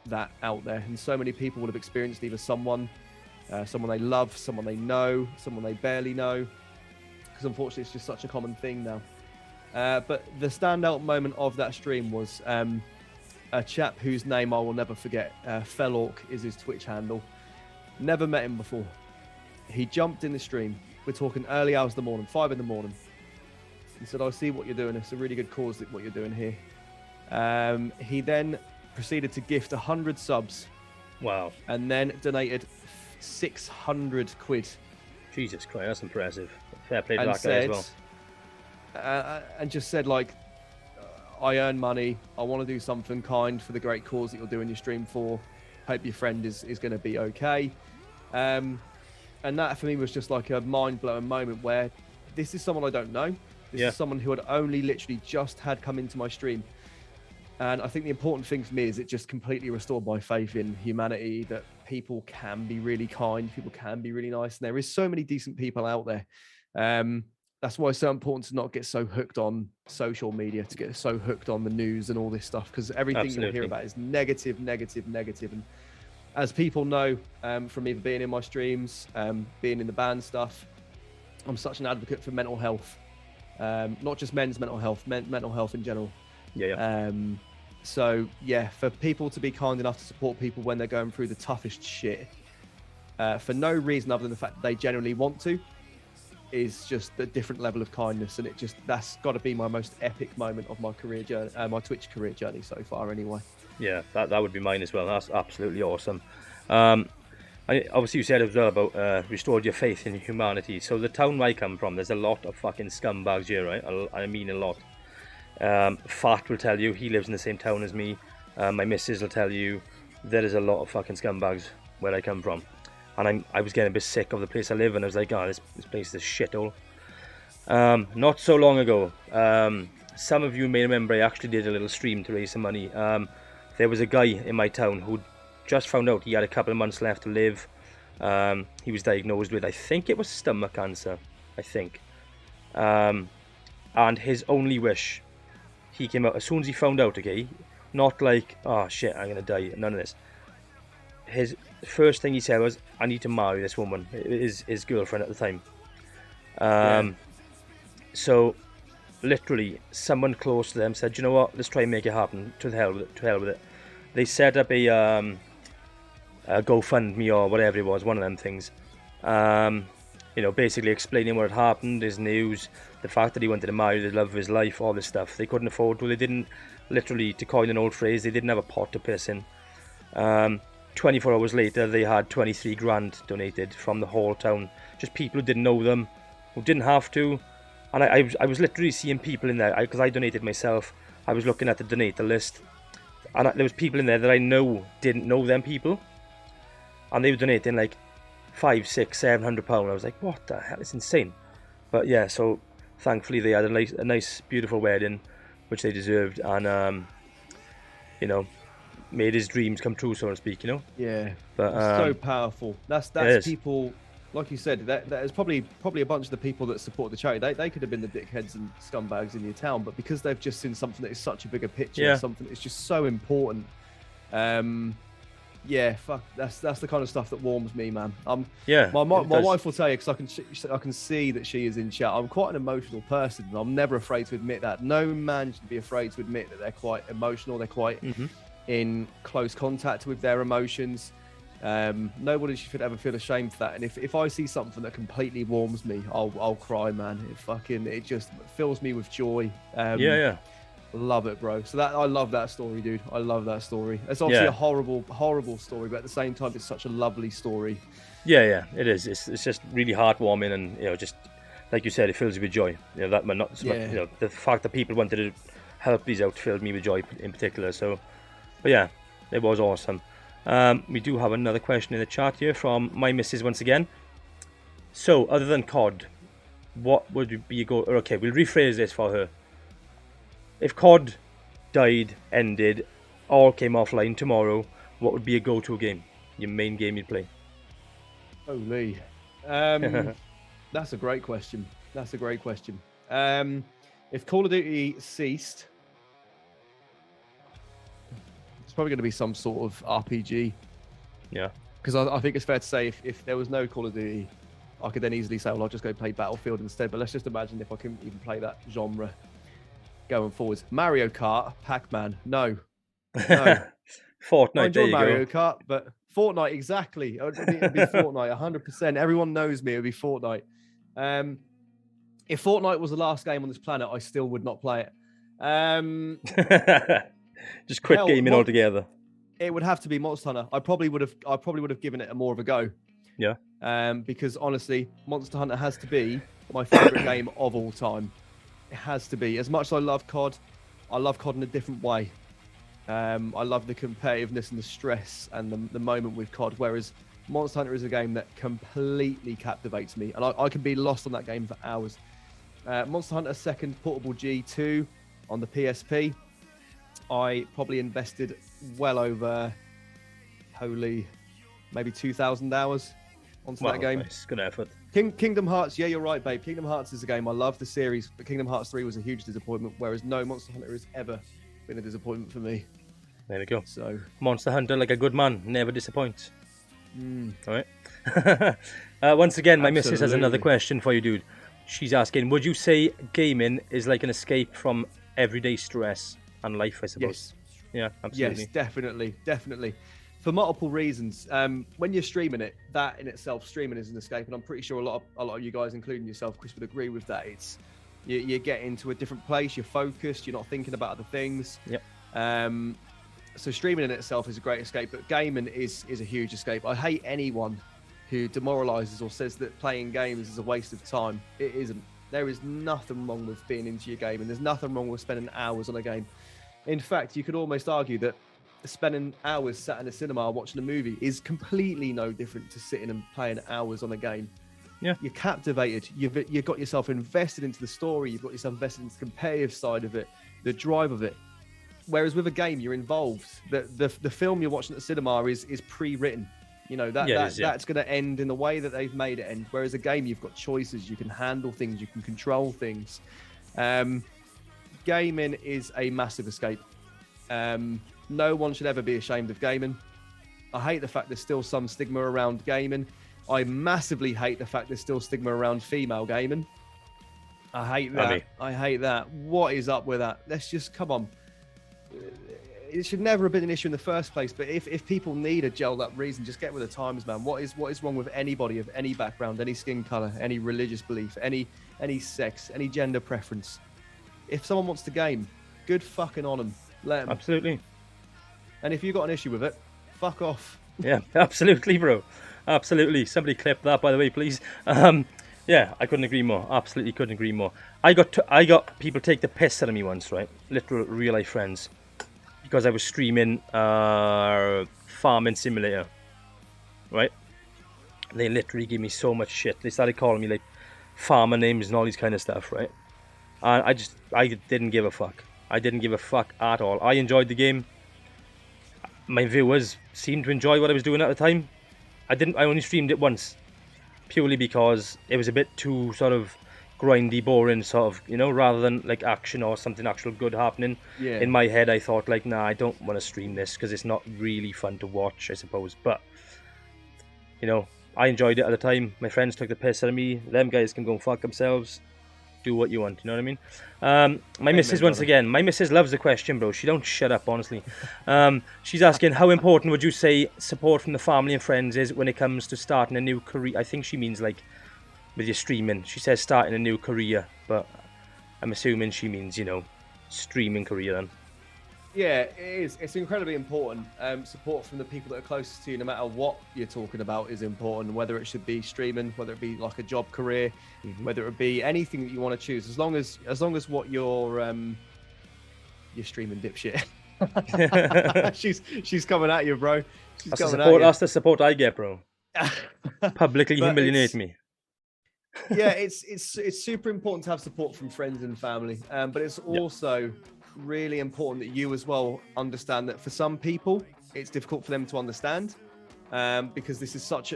that out there, and so many people would have experienced either someone they love, someone they know, someone they barely know, because unfortunately it's just such a common thing now. But the standout moment of that stream was a chap whose name I will never forget. Fellork is his Twitch handle. Never met him before. He jumped in the stream. We're talking early hours of the morning, 5 a.m. He said, I see what you're doing. It's a really good cause, what you're doing here. He then proceeded to gift 100 subs. Wow. And then donated 600 quid. Jesus Christ, that's impressive. Fair play to that guy as well. And just said, like, I earn money. I want to do something kind for the great cause that you're doing your stream for. Hope your friend is going to be okay. And that for me was just like a mind-blowing moment where this is someone I don't know. This is someone who had only literally just had come into my stream. And I think the important thing for me is it just completely restored my faith in humanity, that people can be really kind, people can be really nice. And there is so many decent people out there. That's why it's so important to not get so hooked on social media, to get so hooked on the news and all this stuff, because everything you hear about is negative. And as people know from either being in my streams, being in the band stuff, I'm such an advocate for mental health. Not just men's mental health, mental health in general. So yeah, for people to be kind enough to support people when they're going through the toughest shit, for no reason other than the fact that they genuinely want to, is just a different level of kindness. And that's got to be my most epic moment of my career journey, my Twitch career journey so far anyway. Yeah, that would be mine as well. That's absolutely awesome. Obviously you said as well about restored your faith in humanity. So the town where I come from, there's a lot of fucking scumbags here, right? I mean a lot. Fat will tell you, he lives in the same town as me. My missus will tell you there is a lot of fucking scumbags where I come from. And I was getting a bit sick of the place I live in. I was like, oh, this place is a shithole. Not so long ago, some of you may remember I actually did a little stream to raise some money. There was a guy in my town who just found out he had a couple of months left to live. He was diagnosed with, I think it was stomach cancer, and his only wish, he came out as soon as he found out, okay, not like, oh shit, I'm gonna die, none of this. his first thing he said was, "I need to marry this woman," his girlfriend at the time. So literally, someone close to them said, "You know what? Let's try and make it happen. To hell with it. To hell with it." They set up a GoFundMe or whatever it was, one of them things. Basically explaining what had happened, his news, the fact that he wanted to marry the love of his life, all this stuff. They couldn't afford to. They didn't, literally, to coin an old phrase, they didn't have a pot to piss in. 24 hours later, they had 23 grand donated from the whole town. Just people who didn't know them, who didn't have to. And I was literally seeing people in there, because I donated myself. I was looking at the donator list, and there was people in there that I know didn't know them people, and they were donating like £500, £600, £700. I was like, what the hell? It's insane. But yeah, so thankfully they had a nice, beautiful wedding, which they deserved, and made his dreams come true, so to speak. Yeah, but so powerful. That's people. Like you said, that is probably a bunch of the people that support the charity. They could have been the dickheads and scumbags in your town, but because they've just seen something that is such a bigger picture, something that's just so important. Fuck, that's the kind of stuff that warms me, man. My wife will tell you, because I can see that she is in chat. I'm quite an emotional person, and I'm never afraid to admit that. No man should be afraid to admit that they're quite emotional. They're quite in close contact with their emotions. Nobody should ever feel ashamed for that. And if I see something that completely warms me, I'll cry, man. It just fills me with joy. Love it, bro. So I love that story, dude. I love that story. It's obviously a horrible story, but at the same time, it's such a lovely story. Yeah, it is. It's just really heartwarming, and just like you said, it fills you with joy. The fact that people wanted to help these out filled me with joy in particular. So, but yeah, it was awesome. We do have another question in the chat here from my missus once again. So, other than COD, what would be a go? Okay, we'll rephrase this for her. If COD died, ended, all came offline tomorrow, what would be a go-to game? Your main game you'd play? Holy. That's a great question. If Call of Duty ceased, it's probably going to be some sort of RPG. Yeah. Because I think it's fair to say if there was no Call of Duty, I could then easily say, well, I'll just go play Battlefield instead. But let's just imagine if I can even play that genre going forwards. Mario Kart, Pac-Man, no. Fortnite, I enjoy Mario go. Kart, but Fortnite, exactly. It'd be Fortnite, 100%. Everyone knows me, it would be Fortnite. If Fortnite was the last game on this planet, I still would not play it. Just quit gaming altogether. It would have to be Monster Hunter. I probably would have given it more of a go. Yeah. Because honestly, Monster Hunter has to be my favorite game of all time. It has to be. As much as I love COD in a different way. I love the competitiveness and the stress and the moment with COD, whereas Monster Hunter is a game that completely captivates me, and I can be lost on that game for hours. Monster Hunter 2nd Portable G2 on the PSP, I probably invested well over, maybe 2,000 hours onto that game. Nice. Good effort. Kingdom Hearts, yeah, you're right, babe. Kingdom Hearts is a game I love the series, but Kingdom Hearts 3 was a huge disappointment, whereas no Monster Hunter has ever been a disappointment for me. There we go. So Monster Hunter, like a good man, never disappoints. All right. Once again, my missus has another question for you, dude. She's asking, would you say gaming is like an escape from everyday stress and life, I suppose? Yes. Yeah, absolutely. Yes, definitely. For multiple reasons. When you're streaming it, that in itself, streaming is an escape, and I'm pretty sure a lot of you guys, including yourself, Chris, would agree with that. It's you get into a different place, you're focused, you're not thinking about other things. Yep. So streaming in itself is a great escape, but gaming is a huge escape. I hate anyone who demoralizes or says that playing games is a waste of time. It isn't. There is nothing wrong with being into your game, and there's nothing wrong with spending hours on a game. In fact, you could almost argue that spending hours sat in a cinema watching a movie is completely no different to sitting and playing hours on a game. Yeah. You're captivated. You've got yourself invested into the story. You've got yourself invested into the competitive side of it, the drive of it. Whereas with a game, you're involved. The film you're watching at the cinema is pre-written. You know, that's going to end in the way that they've made it end. Whereas a game, you've got choices. You can handle things. You can control things. Gaming is a massive escape. No one should ever be ashamed of gaming. I hate the fact there's still some stigma around gaming. I massively hate the fact there's still stigma around female gaming. I hate that. I hate that. What is up with that? Let's just, come on. It should never have been an issue in the first place, but if people need a gelled up reason, just get with the times, man. What is wrong with anybody of any background, any skin color, any religious belief, any sex, any gender preference? If someone wants to game, good fucking on them. Let them. Absolutely. And if you've got an issue with it, fuck off. Yeah, absolutely, bro. Absolutely. Somebody clip that, by the way, please. Yeah, I couldn't agree more. Absolutely couldn't agree more. I got people take the piss out of me once, right? Literal real life friends, because I was streaming Farming Simulator, right? They literally gave me so much shit. They started calling me like farmer names and all these kind of stuff, right? And I didn't give a fuck. I didn't give a fuck at all. I enjoyed the game. My viewers seemed to enjoy what I was doing at the time. I only streamed it once, purely because it was a bit too sort of grindy, boring, sort of, you know, rather than like action or something actual good happening. Yeah. In my head, I thought like, nah, I don't want to stream this because it's not really fun to watch, I suppose. But, you know, I enjoyed it at the time. My friends took the piss out of me. Them guys can go and fuck themselves. Do what you want, you know what I mean? My missus, once again, my missus loves the question, bro. She don't shut up, honestly. She's asking, how important would you say support from the family and friends is when it comes to starting a new career? I think she means like with your streaming. She says starting a new career, but I'm assuming she means, you know, streaming career then. Yeah, it is. It's incredibly important. Support from the people that are closest to you, no matter what you're talking about, is important. Whether it should be streaming, whether it be like a job career, whether it be anything that you want to choose, as long as what you're streaming, dipshit. she's coming at you, bro. That's the support I get, bro. Publicly humiliate me. Yeah, it's super important to have support from friends and family, but it's also really important that you as well understand that for some people it's difficult for them to understand, because this is such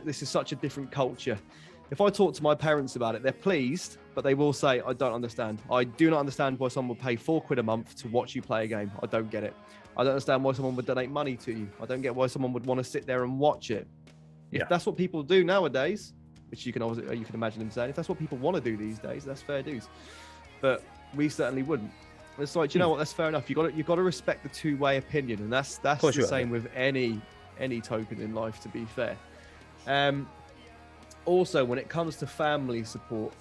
a different culture. If I talk to my parents about it, they're pleased, but they will say, I don't understand. I do not understand why someone would pay £4 a month to watch you play a game. I don't get it. I don't understand why someone would donate money to you. I don't get why someone would want to sit there and watch it. If that's what people do nowadays, which you can imagine them saying, if that's what people want to do these days, that's fair dues. But we certainly wouldn't. It's like, you know what? That's fair enough. You've got to respect the two-way opinion, and that's the same with any token in life. To be fair, also when it comes to family support,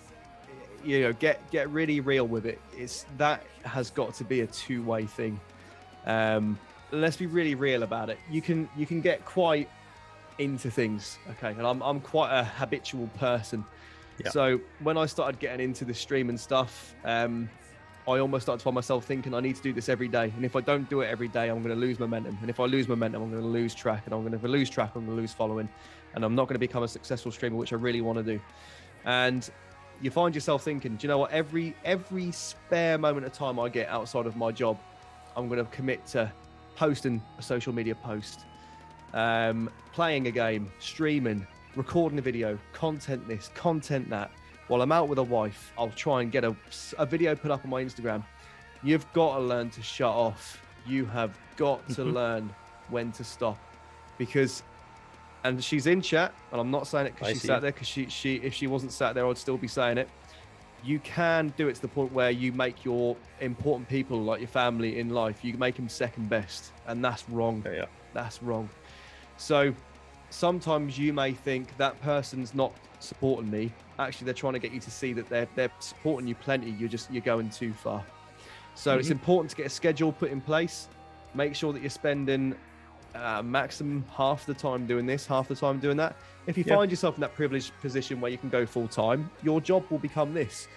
you know, get really real with it. That has got to be a two-way thing. Let's be really real about it. You can get quite into things, okay, and I'm quite a habitual person. So when I started getting into the streaming stuff, I almost started to find myself thinking I need to do this every day, and if I don't do it every day, I'm going to lose momentum, and if I lose momentum, I'm going to lose track, and I'm going to lose track, I'm going to lose following, and I'm not going to become a successful streamer, which I really want to do. And you find yourself thinking, do you know what, every spare moment of time I get outside of my job, I'm going to commit to posting a social media post, playing a game, streaming, recording a video, content this, content that. While I'm out with a wife, I'll try and get a video put up on my Instagram. You've got to learn to shut off. You have got to learn when to stop, because, and she's in chat, and I'm not saying it because she sat there, because she if she wasn't sat there, I'd still be saying it. You can do it to the point where you make your important people, like your family in life, you make them second best, and that's wrong. Yeah. That's wrong. So sometimes you may think that person's not supporting me. Actually, they're trying to get you to see that they're supporting you plenty. You're going too far. So it's important to get a schedule put in place. Make sure that you're spending maximum half the time doing this, half the time doing that. If you find yourself in that privileged position where you can go full time, your job will become this.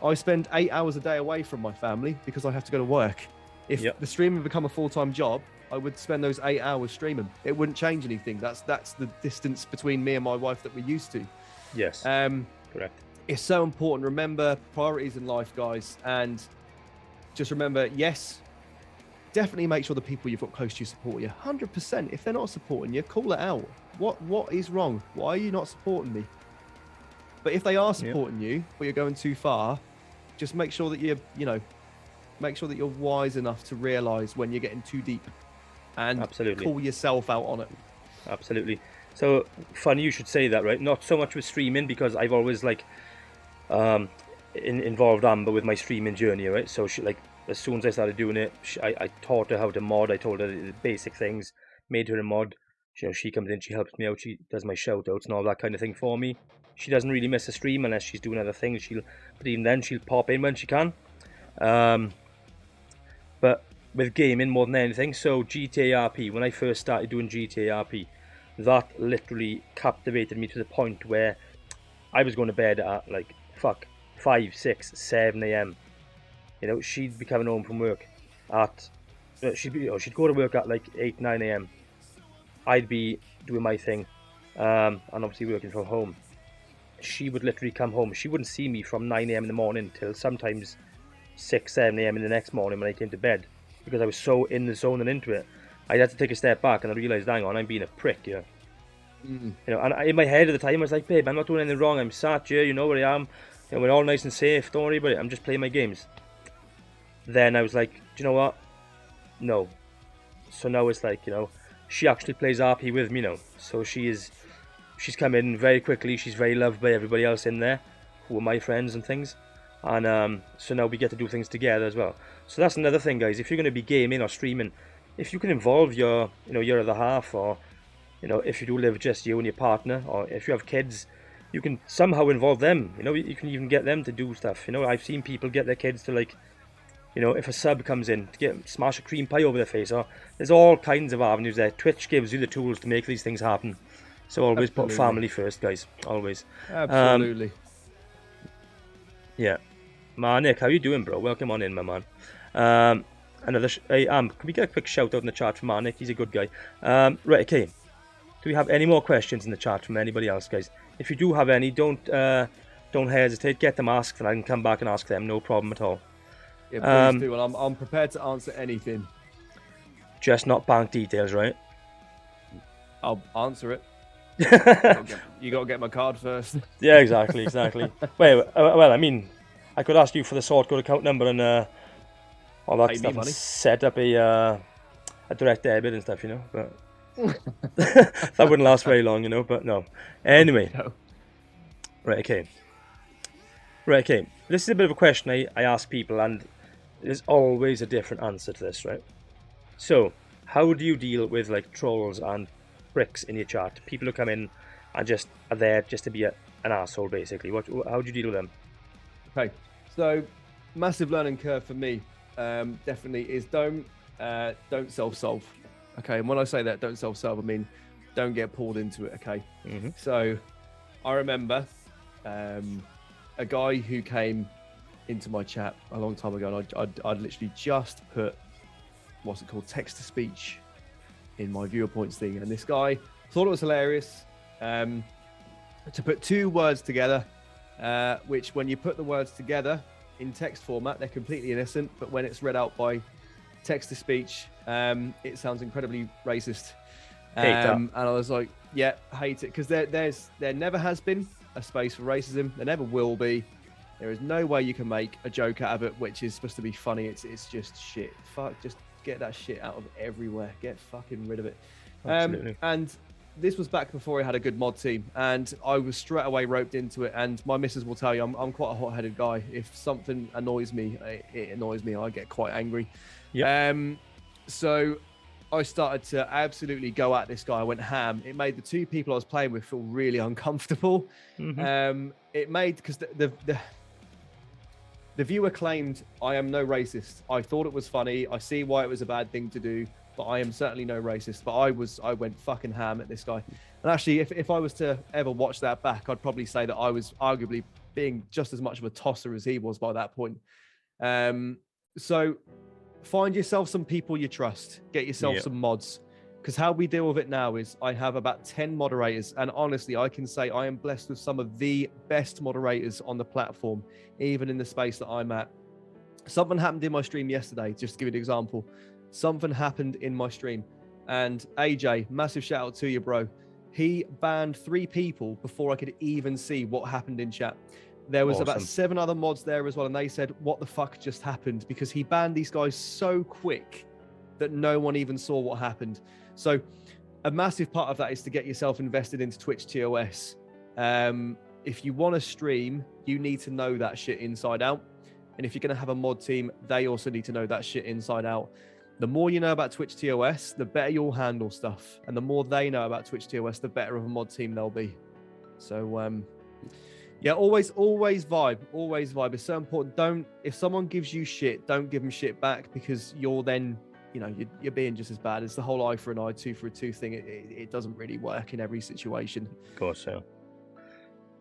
I spend 8 hours a day away from my family because I have to go to work. If the streaming become a full-time job, I would spend those 8 hours streaming. It wouldn't change anything. That's the distance between me and my wife that we're used to. Yes. Correct. It's so important. Remember priorities in life, guys, and just remember, yes, definitely make sure the people you've got close to you support you. 100%. If they're not supporting you, call it out. What is wrong? Why are you not supporting me? But if they are supporting you, but you're going too far, just make sure that make sure that you're wise enough to realize when you're getting too deep, and call yourself out on it. absolutely. So funny you should say that, right? Not so much with streaming, because I've always like involved Amber with my streaming journey, right? So she, like, as soon as I started doing it, I taught her how to mod. I told her the basic things, made her a mod. She comes in, she helps me out, she does my shoutouts and all that kind of thing for me. She doesn't really miss a stream unless she's doing other things. But even then, she'll pop in when she can. But with gaming more than anything, so GTA RP, when I first started doing GTA RP, that literally captivated me to the point where I was going to bed at like 5, 6, 7 a.m. She'd be coming home from work at she'd go to work at like 8, 9 a.m. I'd be doing my thing, and obviously working from home. She would literally come home. She wouldn't see me from 9 a.m. in the morning till sometimes 6, 7 a.m. in the next morning when I came to bed, because I was so in the zone and into it. I had to take a step back and I realised, hang on, I'm being a prick here. And in my head at the time, I was like, babe, I'm not doing anything wrong. I'm sat here, you know where I am. We're all nice and safe. Don't worry about it. I'm just playing my games. Then I was like, do you know what? No. So now it's like, she actually plays RP with me now. So she's come in very quickly. She's very loved by everybody else in there, who are my friends and things. And so now we get to do things together as well. So that's another thing, guys. If you're going to be gaming or streaming, if you can involve your other half, or if you do live just you and your partner, or if you have kids, you can somehow involve them. You can even get them to do stuff. I've seen people get their kids to, like, if a sub comes in, to smash a cream pie over their face. Or there's all kinds of avenues there. Twitch gives you the tools to make these things happen. So always put family first, guys. Always. Absolutely. Yeah. Nick, how you doing, bro? Welcome on in, my man. Hey, can we get a quick shout out in the chat from Nick? He's a good guy. Right, okay. Do we have any more questions in the chat from anybody else, guys? If you do have any, don't hesitate. Get them asked, and I can come back and ask them. No problem at all. Yeah, please do. And I'm prepared to answer anything. Just not bank details, right? I'll answer it. You got to get my card first. Yeah, exactly. Well, I mean, I could ask you for the sort code account number and all that stuff, and set up a direct debit and stuff, but that wouldn't last very long, but no. Anyway. No. Right, okay. This is a bit of a question I ask people, and there's always a different answer to this, right? So, how do you deal with, like, trolls and pricks in your chat? People who come in and just are there just to be an asshole, basically. How do you deal with them? Okay, so massive learning curve for me definitely is don't self-solve. Okay, and when I say that, don't self-solve, I mean don't get pulled into it. Okay, So I remember a guy who came into my chat a long time ago, and I'd literally just put what's it called, text-to-speech in my viewer points thing, and this guy thought it was hilarious to put two words together, which when you put the words together in text format, they're completely innocent, but when it's read out by text-to-speech, it sounds incredibly racist. And I was like, yeah, hate it, because there never has been a space for racism. There never will be. There is no way you can make a joke out of it which is supposed to be funny. It's just shit. Fuck, just get that shit out of everywhere. Get fucking rid of it. And this was back before I had a good mod team, and I was straight away roped into it. And my missus will tell you I'm quite a hot-headed guy. If something annoys me, it annoys me. I get quite angry. Yep. So I started to absolutely go at this guy. I went ham. It made the two people I was playing with feel really uncomfortable. It made, because the viewer claimed I am no racist. I thought it was funny. I see why it was a bad thing to do, but I am certainly no racist. But I went fucking ham at this guy. And actually, if I was to ever watch that back, I'd probably say that I was arguably being just as much of a tosser as he was by that point. So find yourself some people you trust. Get yourself some mods. Because how we deal with it now is I have about 10 moderators. And honestly, I can say I am blessed with some of the best moderators on the platform, even in the space that I'm at. Something happened in my stream yesterday, just to give you an example. Something happened in my stream. And AJ, massive shout out to you, bro. He banned 3 people before I could even see what happened in chat. There was about 7 other mods there as well. And they said, what the fuck just happened? Because he banned these guys so quick that no one even saw what happened. So a massive part of that is to get yourself invested into Twitch TOS. If you want to stream, you need to know that shit inside out. And if you're going to have a mod team, they also need to know that shit inside out. The more you know about Twitch TOS, the better you'll handle stuff. And the more they know about Twitch TOS, the better of a mod team they'll be. So, yeah, always vibe. Always vibe. It's so important. If someone gives you shit, don't give them shit back, because you're then, you're being just as bad. It's the whole eye for an eye, tooth for a tooth thing. It doesn't really work in every situation. Of course, so.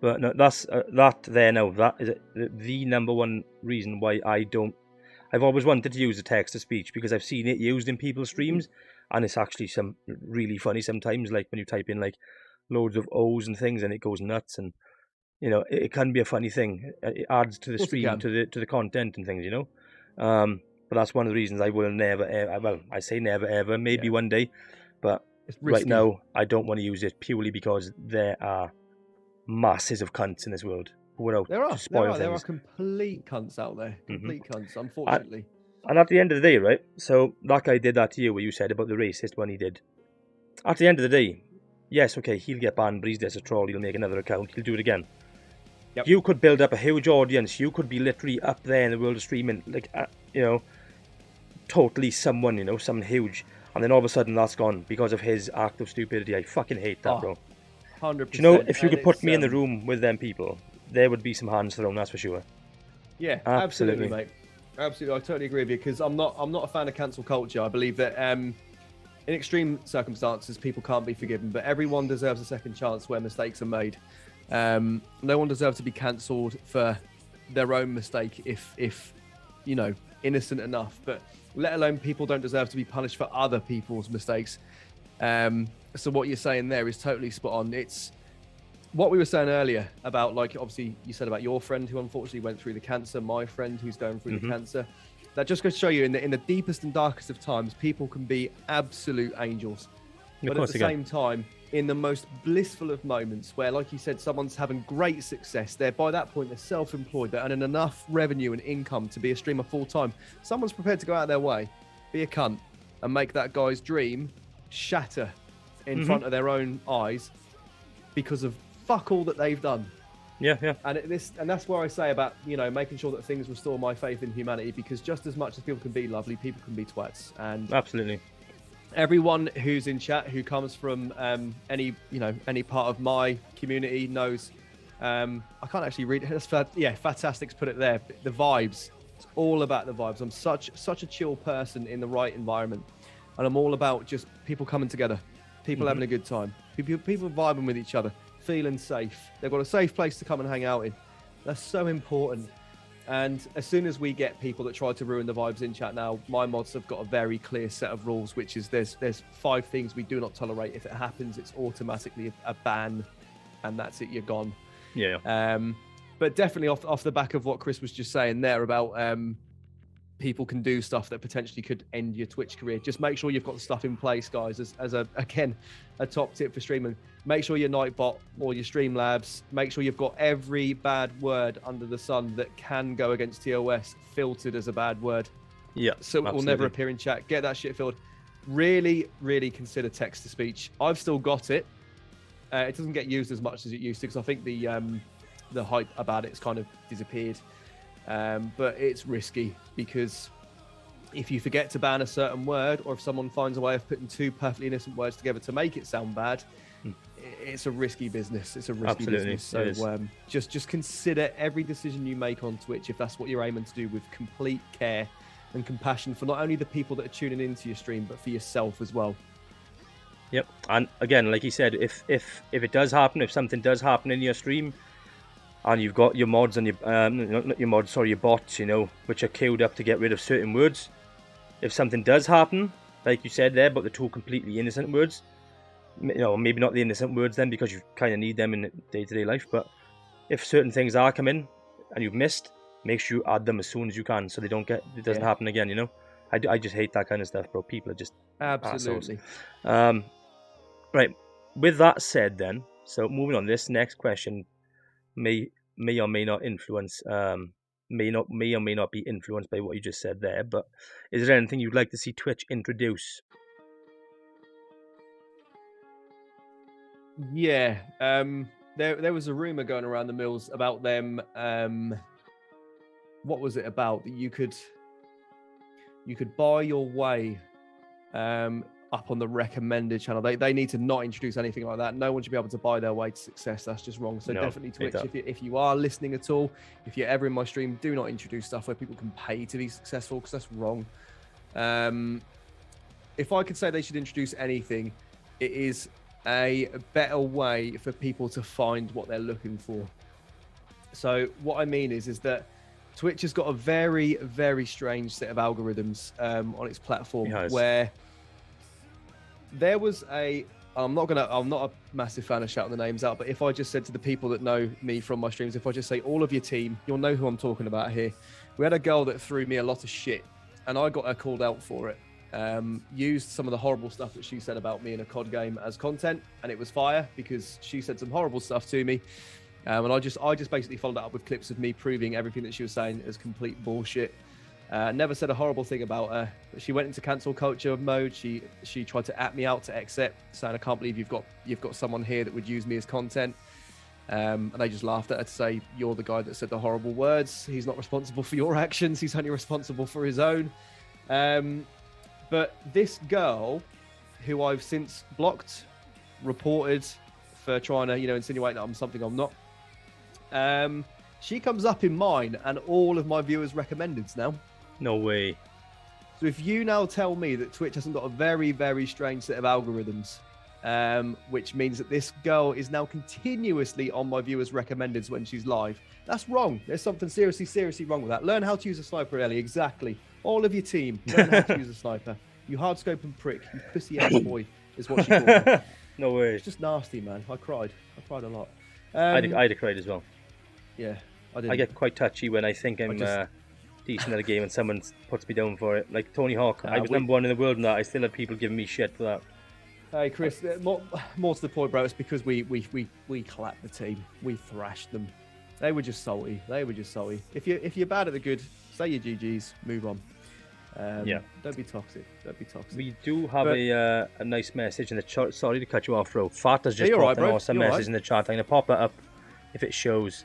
But no, that's that is the number one reason why I've always wanted to use the text-to-speech, because I've seen it used in people's streams, and it's actually some really funny sometimes, like when you type in like loads of O's and things and it goes nuts, and it can be a funny thing. It adds to the stream, to the content and things, but that's one of the reasons I will never ever, well, I say never ever, maybe one day, but right now I don't want to use it, purely because there are masses of cunts in this world who are out to spoil things. There are complete cunts out there. Complete cunts, unfortunately. And at the end of the day, right? So that guy did that to you, where you said about the racist one he did. At the end of the day, yes, okay, he'll get banned, but he's just a troll. He'll make another account. He'll do it again. Yep. You could build up a huge audience. You could be literally up there in the world of streaming, like, totally someone, someone huge. And then all of a sudden that's gone because of his act of stupidity. I fucking hate that, bro. 100%. If you could put me in the room with them people, there would be some hands thrown, that's for sure. Yeah, absolutely, mate. Absolutely, I totally agree with you, because I'm not a fan of cancel culture. I believe that in extreme circumstances, people can't be forgiven, but everyone deserves a second chance where mistakes are made. No one deserves to be cancelled for their own mistake if innocent enough, but let alone people don't deserve to be punished for other people's mistakes. So what you're saying there is totally spot on. It's what we were saying earlier about, like, obviously you said about your friend who unfortunately went through the cancer, my friend who's going through the cancer. That just goes to show you, in the deepest and darkest of times, people can be absolute angels. But at the same time, in the most blissful of moments, where, like you said, someone's having great success, by that point they're self-employed, they're earning enough revenue and income to be a streamer full-time. Someone's prepared to go out of their way, be a cunt, and make that guy's dream shatter in front of their own eyes because of fuck all that they've done. Yeah. And that's where I say about, making sure that things restore my faith in humanity, because just as much as people can be lovely, people can be twats. And absolutely, everyone who's in chat who comes from any part of my community knows. I can't actually read it. Fatastic's put it there. The vibes. It's all about the vibes. I'm such a chill person in the right environment, and I'm all about just people coming together, people having a good time, people vibing with each other, feeling safe. They've got a safe place to come and hang out in. That's so important. And as soon as we get people that try to ruin the vibes in chat now, my mods have got a very clear set of rules, which is there's 5 things we do not tolerate. If it happens, it's automatically a ban, and that's it, you're gone. Yeah. But definitely off the back of what Chris was just saying there about people can do stuff that potentially could end your Twitch career. Just make sure you've got the stuff in place, guys, as a top tip for streaming. Make sure your Nightbot or your Streamlabs, make sure you've got every bad word under the sun that can go against TOS filtered as a bad word. Yeah, so it will never appear in chat. Get that shit filled. Really, really consider text-to-speech. I've still got it. It doesn't get used as much as it used to, because I think the hype about it's kind of disappeared. But it's risky, because if you forget to ban a certain word, or if someone finds a way of putting 2 perfectly innocent words together to make it sound bad, it's a risky business. It's a risky business. So just consider every decision you make on Twitch, if that's what you're aiming to do, with complete care and compassion for not only the people that are tuning into your stream, but for yourself as well. Yep. And again, like you said, if it does happen, if something does happen in your stream, and you've got your mods and your bots, which are queued up to get rid of certain words. If something does happen, like you said there, about the 2 completely innocent words, maybe not the innocent words then, because you kind of need them in day-to-day life, but if certain things are coming and you've missed, make sure you add them as soon as you can, so it doesn't happen again. I just hate that kind of stuff, bro. People are just absolutely assholes. Right. With that said, then, so moving on, this next question may or may not influence, may or may not be influenced by what you just said there, but is there anything you'd like to see Twitch introduce? Yeah. There was a rumor going around the mills about them. What was it about? That you could buy your way up on the recommended channel. They need to not introduce anything like that. No one should be able to buy their way to success. That's just wrong. So No, definitely Twitch, exactly. if you are listening at all, if you're ever in my stream, do not introduce stuff where people can pay to be successful, because that's wrong. If I could say they should introduce anything, it is a better way for people to find what they're looking for. So what I mean is that Twitch has got a very, very strange set of algorithms on its platform, where there was I'm not a massive fan of shouting the names out, but if I just said to the people that know me from my streams, if I just say all of your team, you'll know who I'm talking about here. We had a girl that threw me a lot of shit, and I got her called out for it. Used some of the horrible stuff that she said about me in a COD game as content, and it was fire because she said some horrible stuff to me. And I just basically followed that up with clips of me proving everything that she was saying is complete bullshit. Never said a horrible thing about her, but she went into cancel culture mode. She tried to at me out to exit, saying, "I can't believe you've got someone here that would use me as content." And they just laughed at her to say, "You're the guy that said the horrible words. He's not responsible for your actions. He's only responsible for his own." But this girl, who I've since blocked, reported for trying to insinuate that I'm something I'm not, she comes up in mine and all of my viewers' recommendeds now. No way. So if you now tell me that Twitch hasn't got a very, very strange set of algorithms, which means that this girl is now continuously on my viewers' recommendeds when she's live, that's wrong. There's something seriously, seriously wrong with that. Learn how to use a sniper, Ellie. Exactly. All of your team, learn how to use a sniper. You hardscoping prick, you pussy-ass boy, is what she called me. No way. It's just nasty, man. I cried a lot. I'd have cried as well. Yeah, I did. I get quite touchy when I think I'm decent at a game and someone puts me down for it. Like Tony Hawk, I was number one in the world and that. I still have people giving me shit for that. Hey Chris, more to the point, bro. It's because we clapped the team, we thrashed them. They were just salty. If you're bad at the good, say your GGs, move on. Yeah. Don't be toxic. We do have a nice message in the chat. Sorry to cut you off, bro. Fat has just popped an awesome message in the chat. I'm going to pop it up if it shows.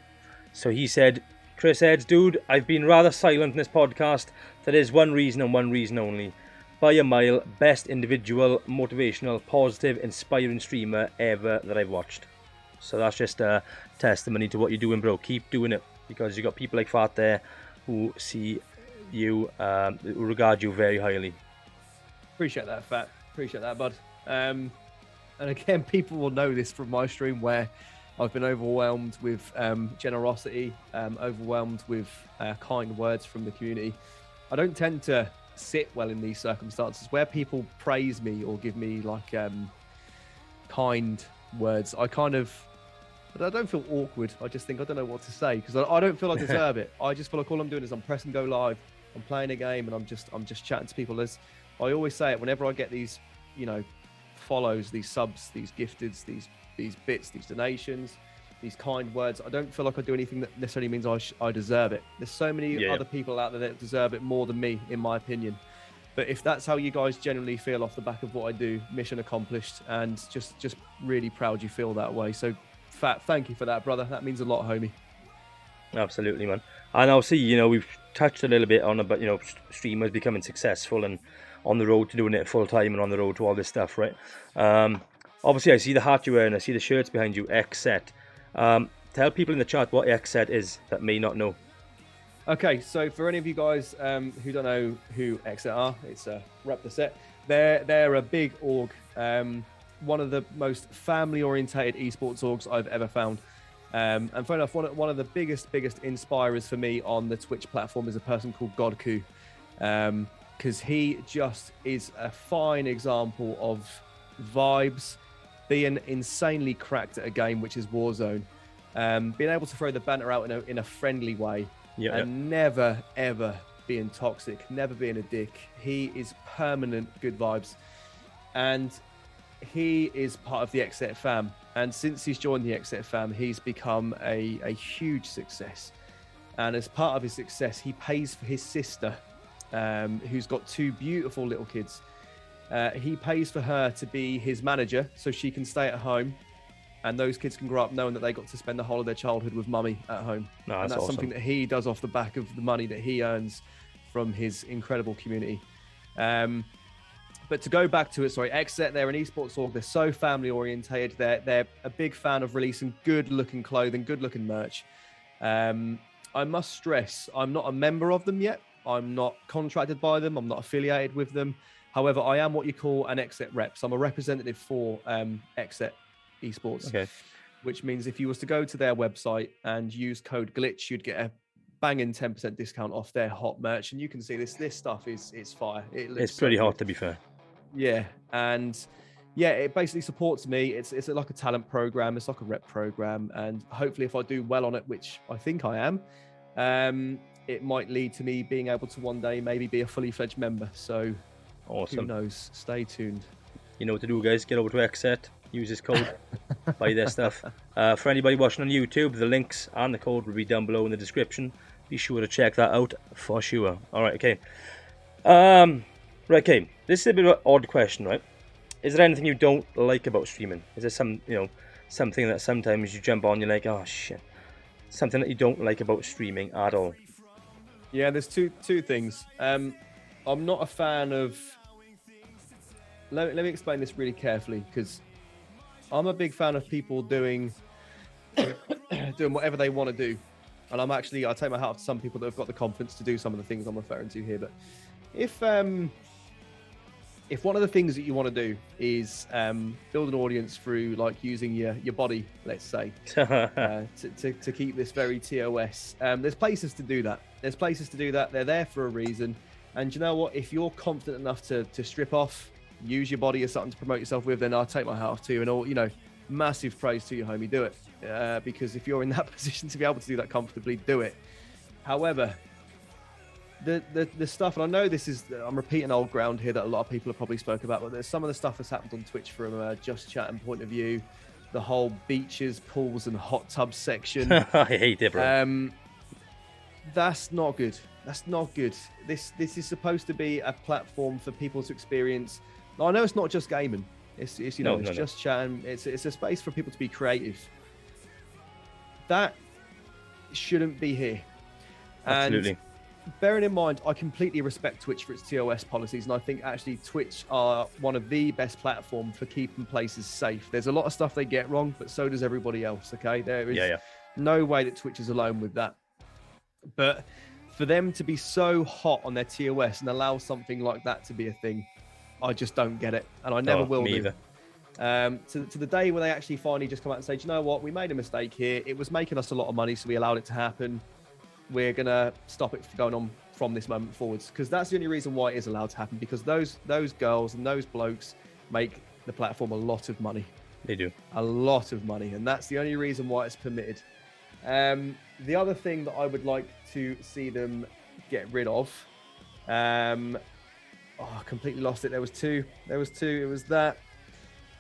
So he said, "Chris Eds, dude, I've been rather silent in this podcast. There is one reason and one reason only. By a mile, best individual, motivational, positive, inspiring streamer ever that I've watched." So that's just a testimony to what you're doing, bro. Keep doing it, because you got people like Fat there who see you, who regard you very highly. Appreciate that, Fat. Appreciate that, bud. And again, people will know this from my stream, where I've been overwhelmed with generosity, overwhelmed with kind words from the community. I don't tend to sit well in these circumstances where people praise me or give me like kind words. I don't feel awkward. I just think I don't know what to say, because I don't feel I deserve it. I just feel like all I'm doing is I'm press and go live. I'm playing a game and I'm just chatting to people. As I always say it, whenever I get these, follows, these subs, these gifteds, these bits, these donations, these kind words, I don't feel like I do anything that necessarily means I deserve it. There's so many other people out there that deserve it more than me, in my opinion. But if that's how you guys generally feel off the back of what I do, mission accomplished, and just really proud you feel that way. So Fat, thank you for that, brother. That means a lot, homie. Absolutely, man. And obviously, we've touched a little bit on about, streamers becoming successful and on the road to doing it full time and on the road to all this stuff, right? Obviously, I see the hat you're wearing. I see the shirts behind you, X-Set. Tell people in the chat what X-Set is that may not know. Okay, so for any of you guys who don't know who X-Set are, it's Rep the Set. They're a big org. One of the most family-orientated esports orgs I've ever found. And funny enough, one of the biggest inspirers for me on the Twitch platform is a person called Godku. Because he just is a fine example of vibes, being insanely cracked at a game, which is Warzone. Being able to throw the banter out in a friendly way, and never, ever being toxic, never being a dick. He is permanent good vibes. And he is part of the X-Set fam. And since he's joined the X-Set fam, he's become a huge success. And as part of his success, he pays for his sister, who's got two beautiful little kids. He pays for her to be his manager so she can stay at home. and those kids can grow up knowing that they got to spend the whole of their childhood with mummy at home. No, And that's that's awesome. something that he does off the back of the money that he earns from his incredible community. But to go back to it, sorry, Xset, they're an esports org. They're so family orientated. They're a big fan of releasing good looking clothing, good looking merch. I must stress, I'm not a member of them yet. I'm not contracted by them. I'm not affiliated with them. However, I am what you call an Xset rep. So I'm a representative for Xset esports. Okay. Which means if you was to go to their website and use code glitch, you'd get a banging 10% discount off their hot merch. And you can see this stuff is fire. It looks It's pretty so hot, good. to be fair. Yeah, and yeah, it basically supports me. It's like a talent program. It's like a rep program, and hopefully, if I do well on it, which I think I am, it might lead to me being able to one day maybe be a fully fledged member. So who Awesome. knows? Stay tuned. You know what to do, guys. Get over to Xset, use this code, buy their stuff. For anybody watching on YouTube, the links and the code will be down below in the description. Be sure to check that out for sure. All right, okay. Right, okay. This is a bit of an odd question, right? Is there anything you don't like about streaming? Is there something that sometimes you jump on, you're like, oh shit, something that you don't like about streaming at all? Yeah, there's two things. I'm not a fan of. Let me explain this really carefully, because I'm a big fan of people doing whatever they want to do, and I take my hat off to some people that have got the confidence to do some of the things I'm referring to here. But if one of the things that you want to do is build an audience through like using your body, let's say, to keep this very TOS, there's places to do that. They're there for a reason. And you know what? If you're confident enough to strip off, use your body as something to promote yourself with, then I'll take my hat off to you. And all, massive praise to you, homie. Do it. Because if you're in that position to be able to do that comfortably, do it. However, the stuff, and I know I'm repeating old ground here that a lot of people have probably spoke about, but there's some of the stuff that's happened on Twitch from a Just Chatting point of view, the whole beaches, pools, and hot tubs section. I hate it, bro. That's not good. That's not good. This is supposed to be a platform for people to experience. I know it's not just gaming. It's just chatting. It's a space for people to be creative. That shouldn't be here. Absolutely. And bearing in mind, I completely respect Twitch for its TOS policies, and I think actually Twitch are one of the best platforms for keeping places safe. There's a lot of stuff they get wrong, but so does everybody else, okay? There is no way that Twitch is alone with that. But for them to be so hot on their TOS and allow something like that to be a thing, I just don't get it, and I never will do. Either. To the day when they actually finally just come out and say, do you know what, we made a mistake here. It was making us a lot of money, so we allowed it to happen. We're going to stop it from going on from this moment forwards, because that's the only reason why it is allowed to happen, because those girls and those blokes make the platform a lot of money. They do. A lot of money, and that's the only reason why it's permitted. The other thing that I would like to see them get rid of, I completely lost it. There was two. It was that,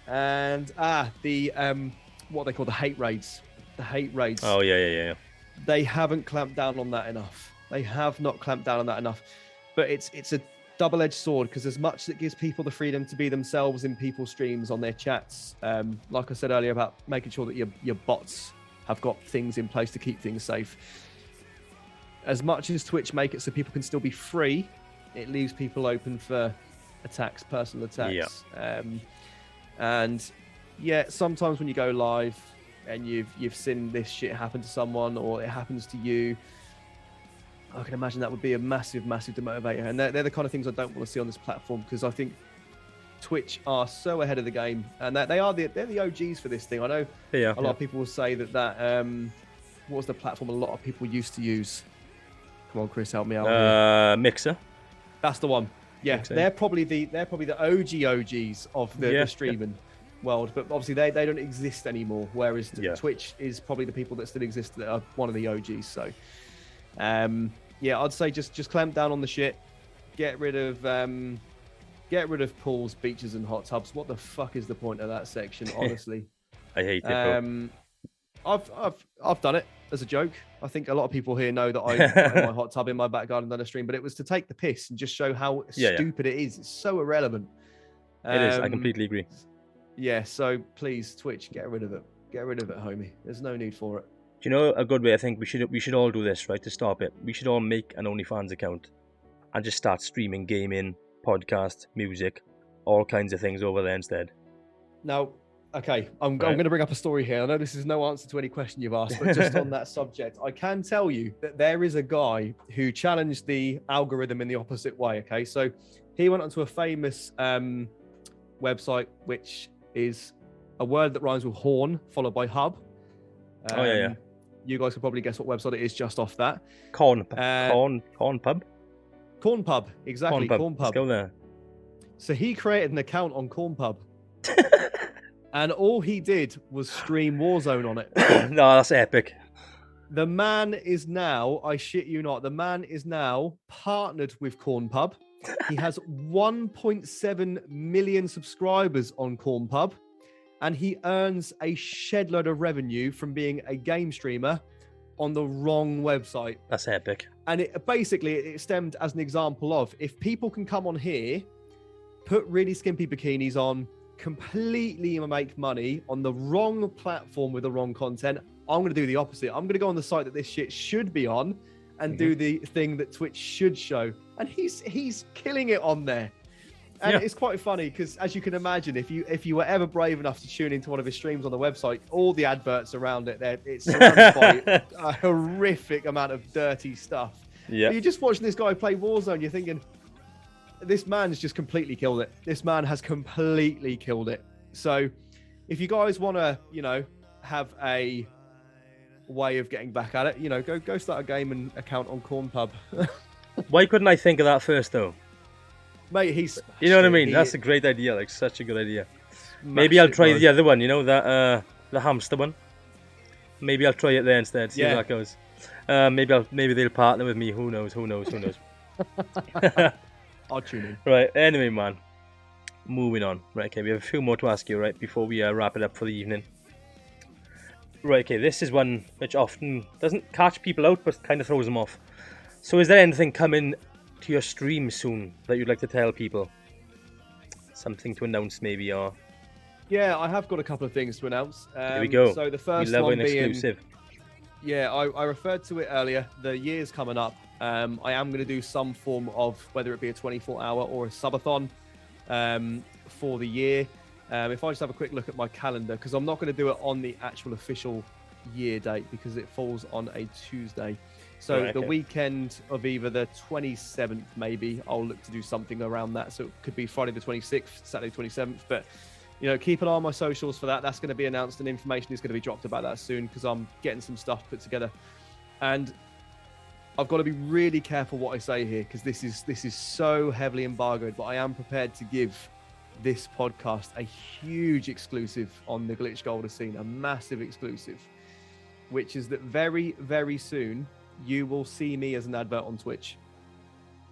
and the what they call the hate raids. The hate raids. Oh yeah. They haven't clamped down on that enough. They have not clamped down on that enough. But it's a double-edged sword, because as much as it gives people the freedom to be themselves in people's streams, on their chats, like I said earlier about making sure that your bots have got things in place to keep things safe. As much as Twitch make it so people can still be free, it leaves people open for attacks, personal attacks. Yeah. And yeah, sometimes when you go live and you've seen this shit happen to someone, or it happens to you, I can imagine that would be a massive demotivator. And they're the kind of things I don't want to see on this platform, because I think Twitch are so ahead of the game, and that they're the OGs for this thing. I know a lot of people will say that what was the platform a lot of people used to use? Come on, Chris, help me out here. Mixer. That's the one. Yeah, Mixer. they're probably the OGs of the streaming world, but obviously they don't exist anymore. Whereas Twitch is probably the people that still exist that are one of the OGs. So, I'd say just clamp down on the shit. Get rid of pools, beaches, and hot tubs. What the fuck is the point of that section? Honestly, I hate it. I've done it as a joke. I think a lot of people here know that I put my hot tub in my back garden on a stream, but it was to take the piss and just show how stupid it is. It's so irrelevant. It is. I completely agree. Yeah, so please, Twitch, get rid of it. Get rid of it, homie. There's no need for it. Do you know a good way? I think we should all do this, right? To stop it, we should all make an OnlyFans account and just start streaming gaming, podcast, music, all kinds of things over there instead. Now, okay, I'm going to bring up a story here. I know this is no answer to any question you've asked, but just on that subject, I can tell you that there is a guy who challenged the algorithm in the opposite way. Okay, so he went onto a famous website, which is a word that rhymes with horn followed by hub. Yeah. You guys could probably guess what website it is just off that. Corn pub. Corn pub, exactly. Corn pub. Let's go there. So he created an account on Corn pub. And all he did was stream Warzone on it. No, that's epic. The man is now, I shit you not, the man is now partnered with Corn pub. He has 1.7 million subscribers on Corn pub, and he earns a shed load of revenue from being a game streamer on the wrong website. That's epic. And it stemmed as an example of, if people can come on here, put really skimpy bikinis on, completely make money on the wrong platform with the wrong content, I'm going to do the opposite. I'm going to go on the site that this shit should be on and do the thing that Twitch should show. And he's killing it on there. And it's quite funny because, as you can imagine, if you were ever brave enough to tune into one of his streams on the website, all the adverts around it, it's surrounded by a horrific amount of dirty stuff. Yeah. You're just watching this guy play Warzone, you're thinking, this man's just completely killed it. This man has completely killed it. So if you guys want to, have a way of getting back at it, go start a gaming account on Corn pub. Why couldn't I think of that first, though? Mate, he's... You know what I mean? That's a great idea, like such a good idea. Maybe I'll try the other one, that the hamster one. Maybe I'll try it there instead, see how that goes. Maybe they'll partner with me, who knows. I'll tune in. Right, anyway, man. Moving on. Right, okay, we have a few more to ask you, right, before we wrap it up for the evening. Right, okay, this is one which often doesn't catch people out, but kind of throws them off. So is there anything coming to your stream soon that you'd like to tell people? Something to announce, maybe, or... Yeah, I have got a couple of things to announce. Here we go. So the first we love one an exclusive. Yeah, I referred to it earlier. The year's coming up. I am going to do some form of, whether it be a 24-hour or a subathon for the year. If I just have a quick look at my calendar, because I'm not going to do it on the actual official year date because it falls on a Tuesday. So the weekend of either the 27th, maybe, I'll look to do something around that. So it could be Friday the 26th, Saturday 27th. But, keep an eye on my socials for that. That's going to be announced, and information is going to be dropped about that soon because I'm getting some stuff put together. And I've got to be really careful what I say here because this is so heavily embargoed, but I am prepared to give this podcast a huge exclusive on the GlitchGolder scene, a massive exclusive, which is that very, very soon you will see me as an advert on Twitch.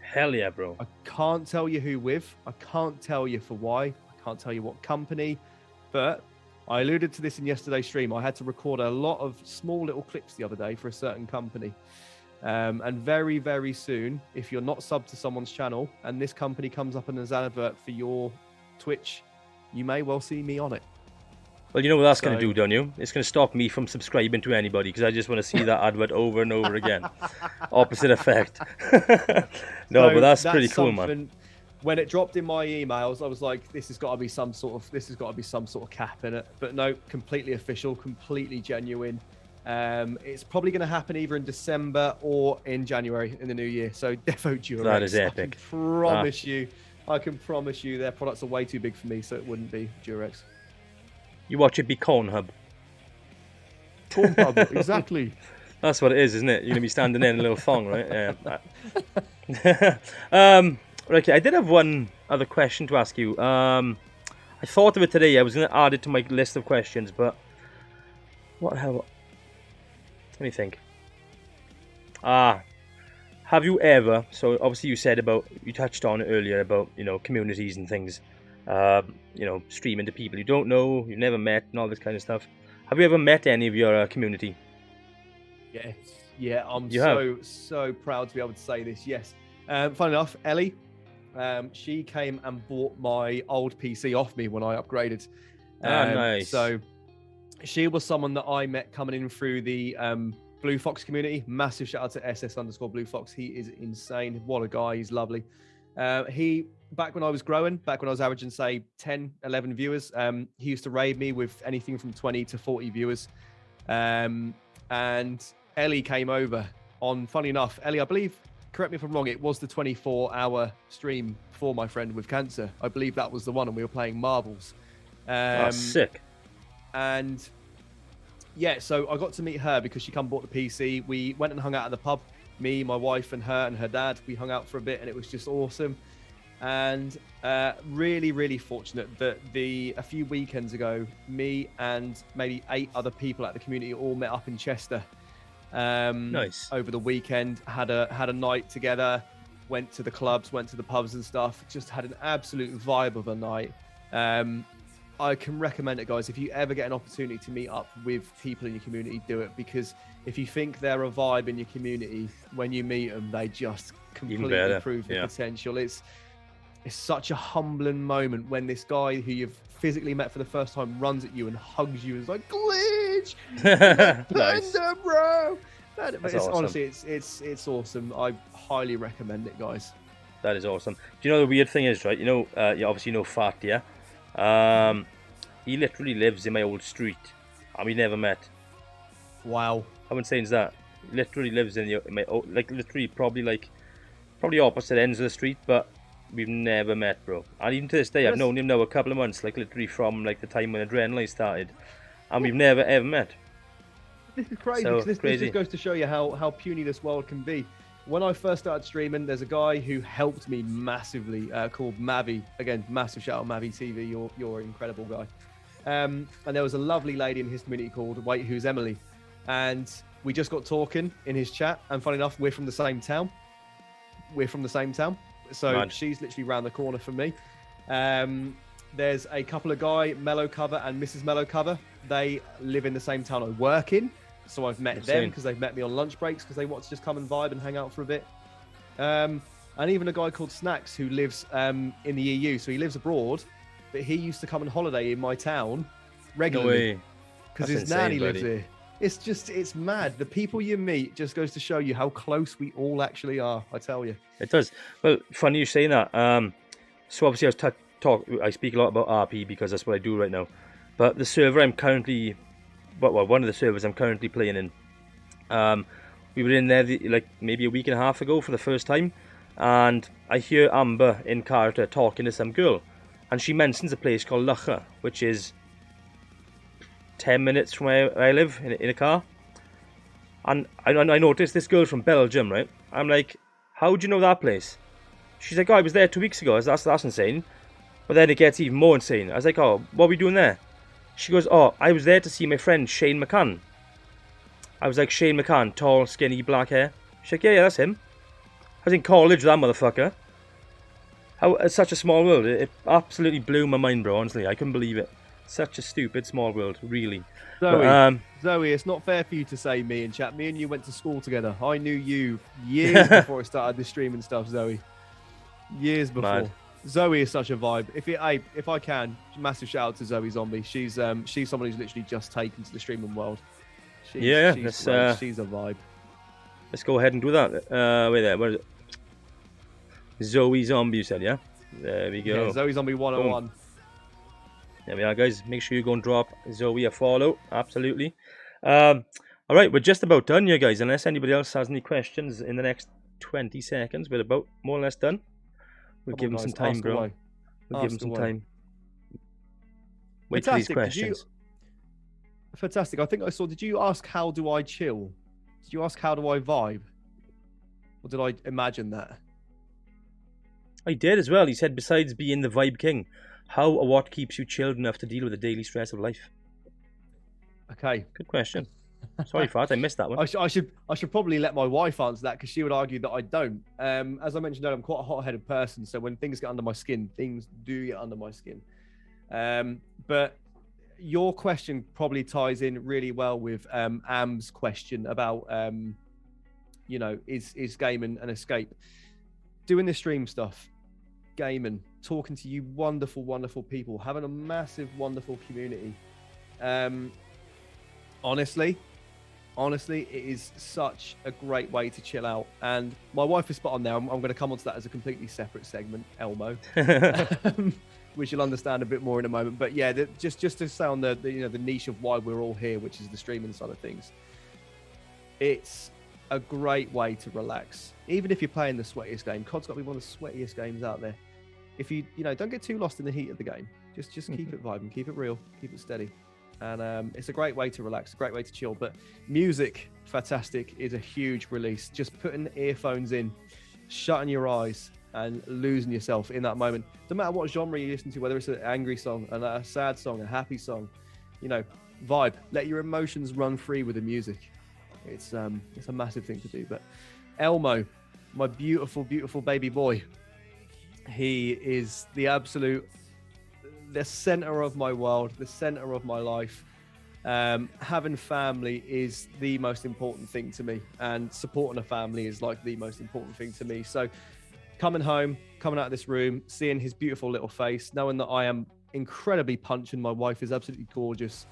Hell yeah, bro. I can't tell you who with. I can't tell you for why. I can't tell you what company, but I alluded to this in yesterday's stream. I had to record a lot of small little clips the other day for a certain company. And very, very soon, if you're not subbed to someone's channel and this company comes up as an advert for your Twitch, you may well see me on it. Well, you know what that's going to do, don't you? It's going to stop me from subscribing to anybody because I just want to see that advert over and over again. Opposite effect. But that's pretty cool, man. When it dropped in my emails, I was like, this has got to be some sort of cap in it. But no, completely official, completely genuine. It's probably going to happen either in December or in January in the new year. So defo Durex. That is epic. I can promise you their products are way too big for me, so it wouldn't be Durex. You watch it be Corn Hub. Corn Hub, exactly. That's what it is, isn't it? You're going to be standing there in a little thong, right? Yeah. Right, I did have one other question to ask you. I thought of it today. I was going to add it to my list of questions, but what the hell? Let me think. Have you ever, so obviously you touched on it earlier about, communities and things, streaming to people you don't know, you've never met and all this kind of stuff. Have you ever met any of your community? Yes. Yeah, I'm so proud to be able to say this. Yes. Funny enough, Ellie, she came and bought my old PC off me when I upgraded. Nice. So she was someone that I met coming in through the Blue Fox community. Massive shout out to SS_Blue Fox. He is insane. What a guy. He's lovely. Back when I was growing, back when I was averaging, say, 10, 11 viewers, he used to raid me with anything from 20 to 40 viewers. And Ellie came over on, funny enough, Ellie, I believe, correct me if I'm wrong, it was the 24-hour stream for my friend with cancer. I believe that was the one, and we were playing marbles. Sick. And yeah, so I got to meet her because she come bought the PC. We went and hung out at the pub. Me, my wife, and her dad. We hung out for a bit, and it was just awesome. And really, really fortunate that a few weekends ago, me and maybe 8 other people at the community all met up in Chester. Nice. Over the weekend, had a night together, went to the clubs, went to the pubs and stuff. Just had an absolute vibe of a night. I can recommend it, guys. If you ever get an opportunity to meet up with people in your community, do it, because if you think they're a vibe in your community, when you meet them, they just completely prove the potential. It's such a humbling moment when this guy who you've physically met for the first time runs at you and hugs you and is like, Glitch, nice. Panda, bro. But it's awesome. Honestly, it's awesome. I highly recommend it, guys. That is awesome. Do you know the weird thing is, right? You obviously know Fat, yeah? He literally lives in my old street, and we never met. Wow. How insane is that? He literally lives in my old, literally probably opposite ends of the street, but we've never met, bro. And even to this day, I've known him now a couple of months, literally from the time when Adrenaline started, and we've never ever met. This is crazy, So, because this just goes to show you how puny this world can be. When I first started streaming, there's a guy who helped me massively called Mavi. Again, massive shout out, Mavi TV. You're an incredible guy. And there was a lovely lady in his community called who's Emily. And we just got talking in his chat. And funny enough, we're from the same town. So Man. She's literally round the corner from me. There's a couple of guy, Mellow Cover and Mrs. Mellow Cover. They live in the same town I work in. So I've met them because they've met me on lunch breaks because they want to just come and vibe and hang out for a bit. And even a guy called Snacks who lives in the EU. So he lives abroad, but he used to come on holiday in my town regularly because his nanny lives here. It's mad. The people you meet just goes to show you how close we all actually are, I tell you. It does. Well, funny you saying that. So obviously I speak a lot about RP because that's what I do right now. But the server I'm currently... Well, one of the servers I'm currently playing in, we were in there maybe a week and a half ago for the first time, and I hear Amber in character talking to some girl, and she mentions a place called Lacha, which is 10 minutes from where I live in a car. And I noticed this girl from Belgium, right? I'm like, how do you know that place? She's like, oh, I was there 2 weeks ago. That's insane. But then it gets even more insane. I was like, oh, what are we doing there? She goes, oh, I was there to see my friend Shane McCann. I was like, Shane McCann, tall, skinny, black hair. She's like, yeah, that's him. I was in college with that motherfucker. It's such a small world. It absolutely blew my mind, bro, honestly. I couldn't believe it. Such a stupid small world, really. Zoe, it's not fair for you to say me and chat. Me and you went to school together. I knew you years before I started the stream and stuff, Zoe. Years before. Mad. Zoe is such a vibe. If I can, massive shout out to Zoe Zombie. She's someone who's literally just taken to the streaming world. She's a vibe. Let's go ahead and do that. Wait there. What is it? Zoe Zombie, you said, yeah? There we go. Yeah, Zoe Zombie 101. Boom. There we are, guys. Make sure you go and drop Zoe a follow. Absolutely. All right, we're just about done here, guys. Unless anybody else has any questions in the next 20 seconds, we're about more or less done. We'll give them some time, bro. We'll give them some time. Wait for these questions. Fantastic. I think I saw. Did you ask how do I chill? Did you ask how do I vibe? Or did I imagine that? I did as well. He said, besides being the vibe king, how or what keeps you chilled enough to deal with the daily stress of life? Okay. Good question. Sorry, Fat, I missed that one. I should probably let my wife answer that because she would argue that I don't. As I mentioned earlier, I'm quite a hot-headed person, so when things get under my skin, things do get under my skin. But your question probably ties in really well with Am's question about, is gaming an escape? Doing the stream stuff, gaming, talking to you wonderful, wonderful people, having a massive, wonderful community. Honestly, it is such a great way to chill out. And my wife is spot on there. I'm going to come onto that as a completely separate segment, Elmo, which you'll understand a bit more in a moment. But yeah, just to say on the niche of why we're all here, which is the streaming side of things. It's a great way to relax, even if you're playing the sweatiest game. COD's got to be one of the sweatiest games out there. If you don't get too lost in the heat of the game, just keep it vibing, keep it real, keep it steady. And it's a great way to relax, a great way to chill. But music, fantastic, is a huge release. Just putting earphones in, shutting your eyes and losing yourself in that moment. No matter what genre you listen to, whether it's an angry song, a sad song, a happy song, vibe. Let your emotions run free with the music. It's a massive thing to do. But Elmo, my beautiful, beautiful baby boy, he is the center of my world, the center of my life. Having family is the most important thing to me, and supporting a family is like the most important thing to me. So coming home, coming out of this room, seeing his beautiful little face, knowing that I am incredibly punch and my wife is absolutely gorgeous.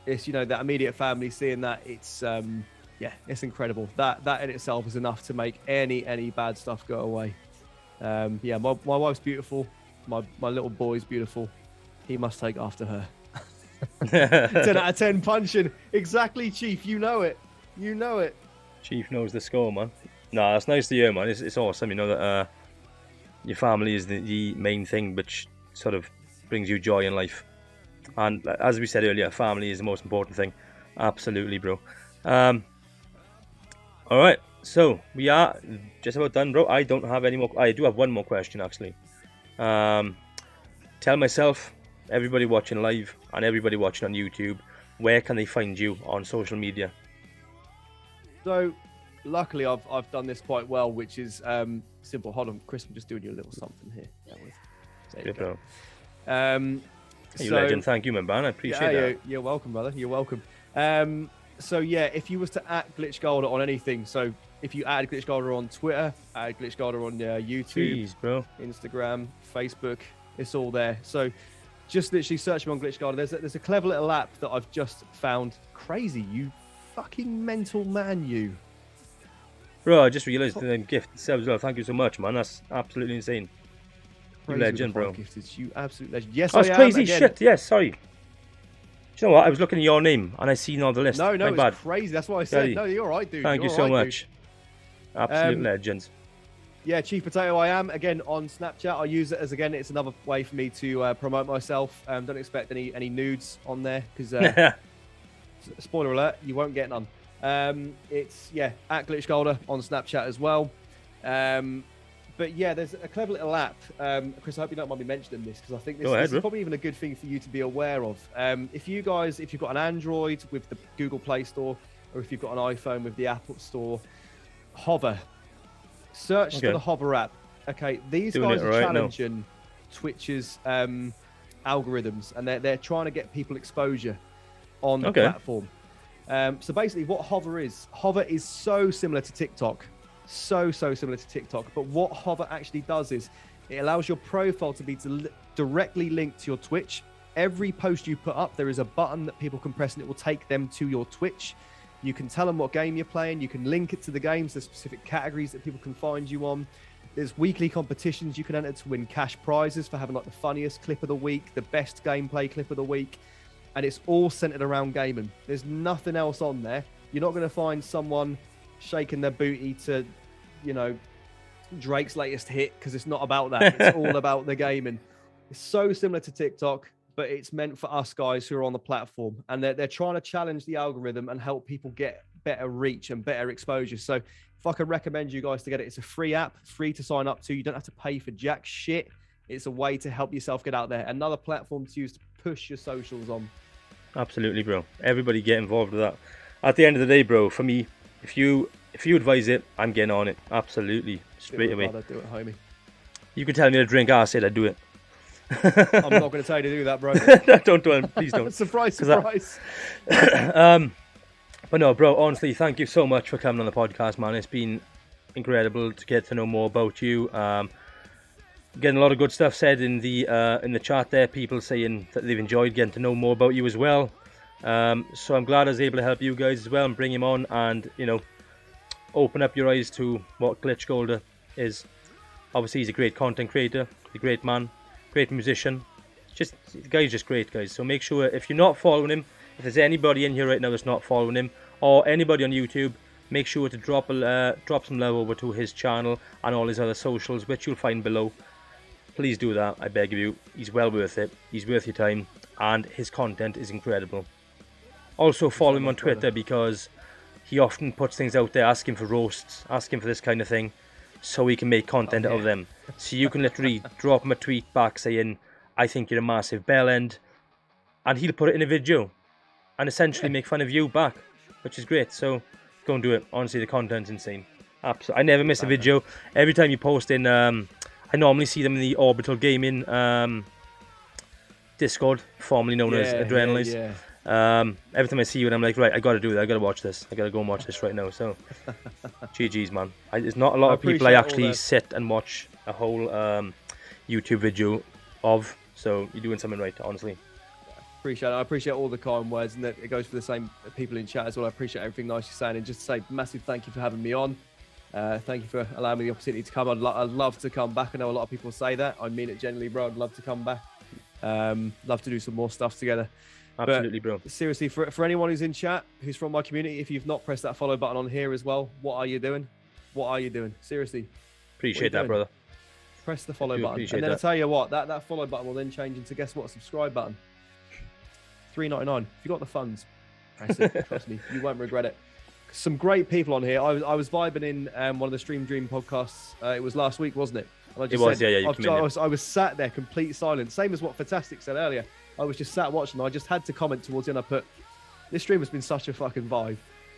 It's that immediate family, seeing that, it's incredible. That in itself is enough to make any bad stuff go away. My wife's beautiful. My little boy's beautiful. He must take after her. 10 out of 10 punching. Exactly, Chief. You know it. Chief knows the score, man. No, that's nice to hear, man. It's awesome, that your family is the main thing, which sort of brings you joy in life. And as we said earlier, family is the most important thing. Absolutely, bro. All right, so we are just about done, bro. I don't have any more. I do have one more question, actually. Tell myself, everybody watching live and everybody watching on YouTube, where can they find you on social media? So, luckily, I've done this quite well, which is simple. Hold on, Chris, I'm just doing you a little something here. There you go. You legend. Thank you, man. I appreciate that. You're welcome, brother. You're welcome. If you was to @GlitchGolder on anything, so if you add GlitchGolder on Twitter, add GlitchGolder on YouTube, Jeez, bro. Instagram, Facebook, it's all there. So just literally search me on GlitchGolder. There's a clever little app that I've just found. Crazy, you fucking mental man, you. Bro, I just realised the gift itself as well. Thank you so much, man. That's absolutely insane. You legend, bro. Gifted. You absolute legend. Yes, that's I am. Crazy again. shit. Yes, sorry. Do you know what? I was looking at your name and I seen on the list. No, it's bad. crazy. That's what I said. Sorry. No, you're all right, dude. Thank you so much. Absolute legends. Yeah, Chief Potato, I am. Again, on Snapchat, I use it as, it's another way for me to promote myself. Don't expect any nudes on there, because, spoiler alert, you won't get none. It's, @GlitchGolder on Snapchat as well. But yeah, there's a clever little app. Chris, I hope you don't mind me mentioning this, because I think this is probably even a good thing for you to be aware of. If you've got an Android with the Google Play Store, or if you've got an iPhone with the Apple Store, Hover. Search for the Hover app. Okay, these guys are challenging Twitch's algorithms, and they're trying to get people exposure on the platform. So basically, what Hover is so similar to TikTok. So similar to TikTok. But what Hover actually does is it allows your profile to be directly linked to your Twitch. Every post you put up, there is a button that people can press and it will take them to your Twitch. You can tell them what game you're playing. You can link it to the games, the specific categories that people can find you on. There's weekly competitions you can enter to win cash prizes for having like the funniest clip of the week, the best gameplay clip of the week. And it's all centered around gaming. There's nothing else on there. You're not going to find someone shaking their booty to, Drake's latest hit, because it's not about that. It's all about the gaming. It's so similar to TikTok, but it's meant for us guys who are on the platform, and they're trying to challenge the algorithm and help people get better reach and better exposure. So if I could recommend you guys to get it, it's a free app, free to sign up to. You don't have to pay for jack shit. It's a way to help yourself get out there. Another platform to use to push your socials on. Absolutely, bro. Everybody get involved with that. At the end of the day, bro, for me, if you advise it, I'm getting on it. Absolutely, straight away. Do it, homie. You can tell me to drink. I said I'd do it. I'm not going to tell you to do that, bro. Don't do it. Please don't. Surprise. But no, bro, honestly, thank you so much for coming on the podcast, man. It's been incredible to get to know more about you. Getting a lot of good stuff said in the chat there. People saying that they've enjoyed getting to know more about you as well. So I'm glad I was able to help you guys as well and bring him on and, you know, open up your eyes to what GlitchGolder is. Obviously, he's a great content creator, a great man, great musician. Just, the guy's just great, guys. So make sure, if you're not following him, if there's anybody in here right now that's not following him, or anybody on YouTube, make sure to drop some love over to his channel and all his other socials, which you'll find below. Please do that, I beg of you. He's well worth it. He's worth your time, and his content is incredible. Also follow him on Twitter, because he often puts things out there asking for roasts, asking for this kind of thing, so he can make content out of them. So you can literally drop him a tweet back saying, I think you're a massive bellend, and he'll put it in a video and essentially make fun of you back, which is great. So go and do it. Honestly, the content's insane. Absolutely. I never miss a video. Every time you post in, I normally see them in the Orbital Gaming Discord, formerly known as Adrenaline. Every time I see you, and I'm like, right, I gotta do that. I gotta watch this. I gotta go and watch this right now. So, GG's, man. There's not a lot of people I actually sit and watch a whole YouTube video of. So you're doing something right, honestly. Appreciate it. I appreciate all the kind words, and that it goes for the same people in chat as well. I appreciate everything nice you're saying, and just to say massive thank you for having me on. Thank you for allowing me the opportunity to come. I'd love to come back. I know a lot of people say that. I mean it genuinely, bro. I'd love to come back. Love to do some more stuff together. Absolutely, bro. Seriously, for anyone who's in chat, who's from my community, if you've not pressed that follow button on here as well, what are you doing? What are you doing? Seriously. Appreciate that, brother. Press the follow button. And then I tell you what, that follow button will then change into, guess what, a subscribe button. $3.99. If you got the funds, press it. Trust me, you won't regret it. Some great people on here. I was vibing in one of the StreamDream podcasts. It was last week, wasn't it? And I just I was sat there, complete silence. Same as what Fantastic said earlier. I was just sat watching. I just had to comment towards the end. I put, this stream has been such a fucking vibe.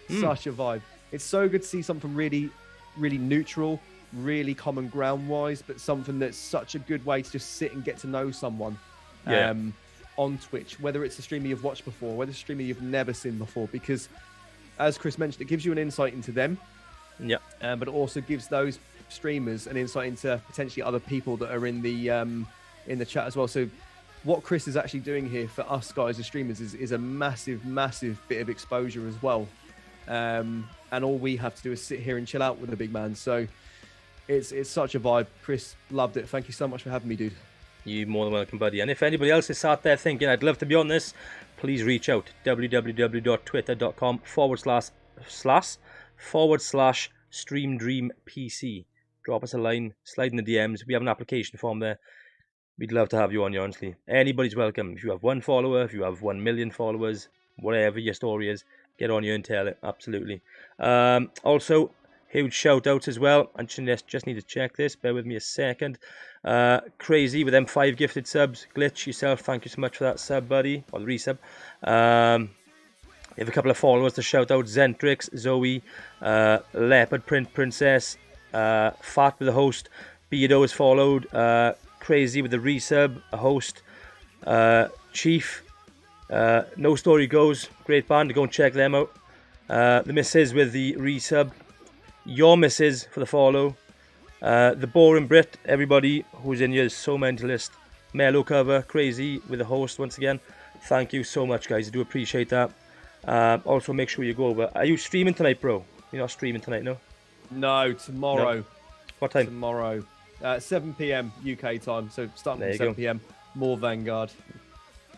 Such a vibe. It's so good to see something really, really neutral, really common ground wise, but something that's such a good way to just sit and get to know someone on Twitch, whether it's a streamer you've watched before, whether it's a streamer you've never seen before, because as Chris mentioned, it gives you an insight into them. But it also gives those streamers an insight into potentially other people that are in the chat as well. So what Chris is actually doing here for us guys as streamers is a massive, massive bit of exposure as well. And all we have to do is sit here and chill out with the big man. So it's such a vibe. Chris, loved it. Thank you so much for having me, dude. You're more than welcome, buddy. And if anybody else is sat there thinking, I'd love to be on this, please reach out. www.twitter.com//StreamDreamPC. Drop us a line, slide in the DMs. We have an application form there. We'd love to have you on, honestly. Anybody's welcome. If you have 1 follower, if you have 1 million followers, whatever your story is, get on here and tell it. Absolutely. Also, huge shout outs as well. I just need to check this. Bear with me a second. Crazy with them 5 gifted subs. Glitch yourself. Thank you so much for that sub, buddy. Or the resub. We have a couple of followers to shout out. Zentrix, Zoe, Leopard Print Princess, Fat with the host. Beardo is followed. Crazy with the resub, a host. Chief, No Story Goes. Great band. Go and check them out. The Misses with the resub. Your Misses for the follow. The Boring Brit, everybody who's in here is so mentalist. Mellow Cover, Crazy with the host once again. Thank you so much, guys. I do appreciate that. Also, make sure you go over. Are you streaming tonight, bro? You're not streaming tonight, no? No, tomorrow. No. What time? Tomorrow. 7 p.m. UK time. So starting at 7 p.m. More Vanguard.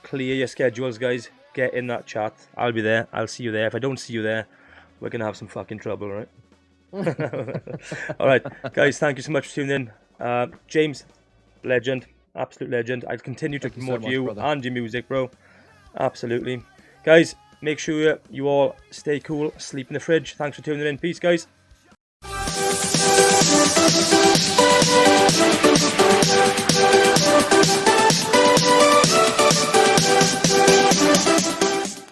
Clear your schedules, guys. Get in that chat. I'll be there. I'll see you there. If I don't see you there, we're going to have some fucking trouble, right? Alright, guys, thank you so much for tuning in. James, legend, absolute legend. I'll continue to promote you and your music, bro. Absolutely. Guys, make sure you all stay cool, sleep in the fridge. Thanks for tuning in. Peace, guys.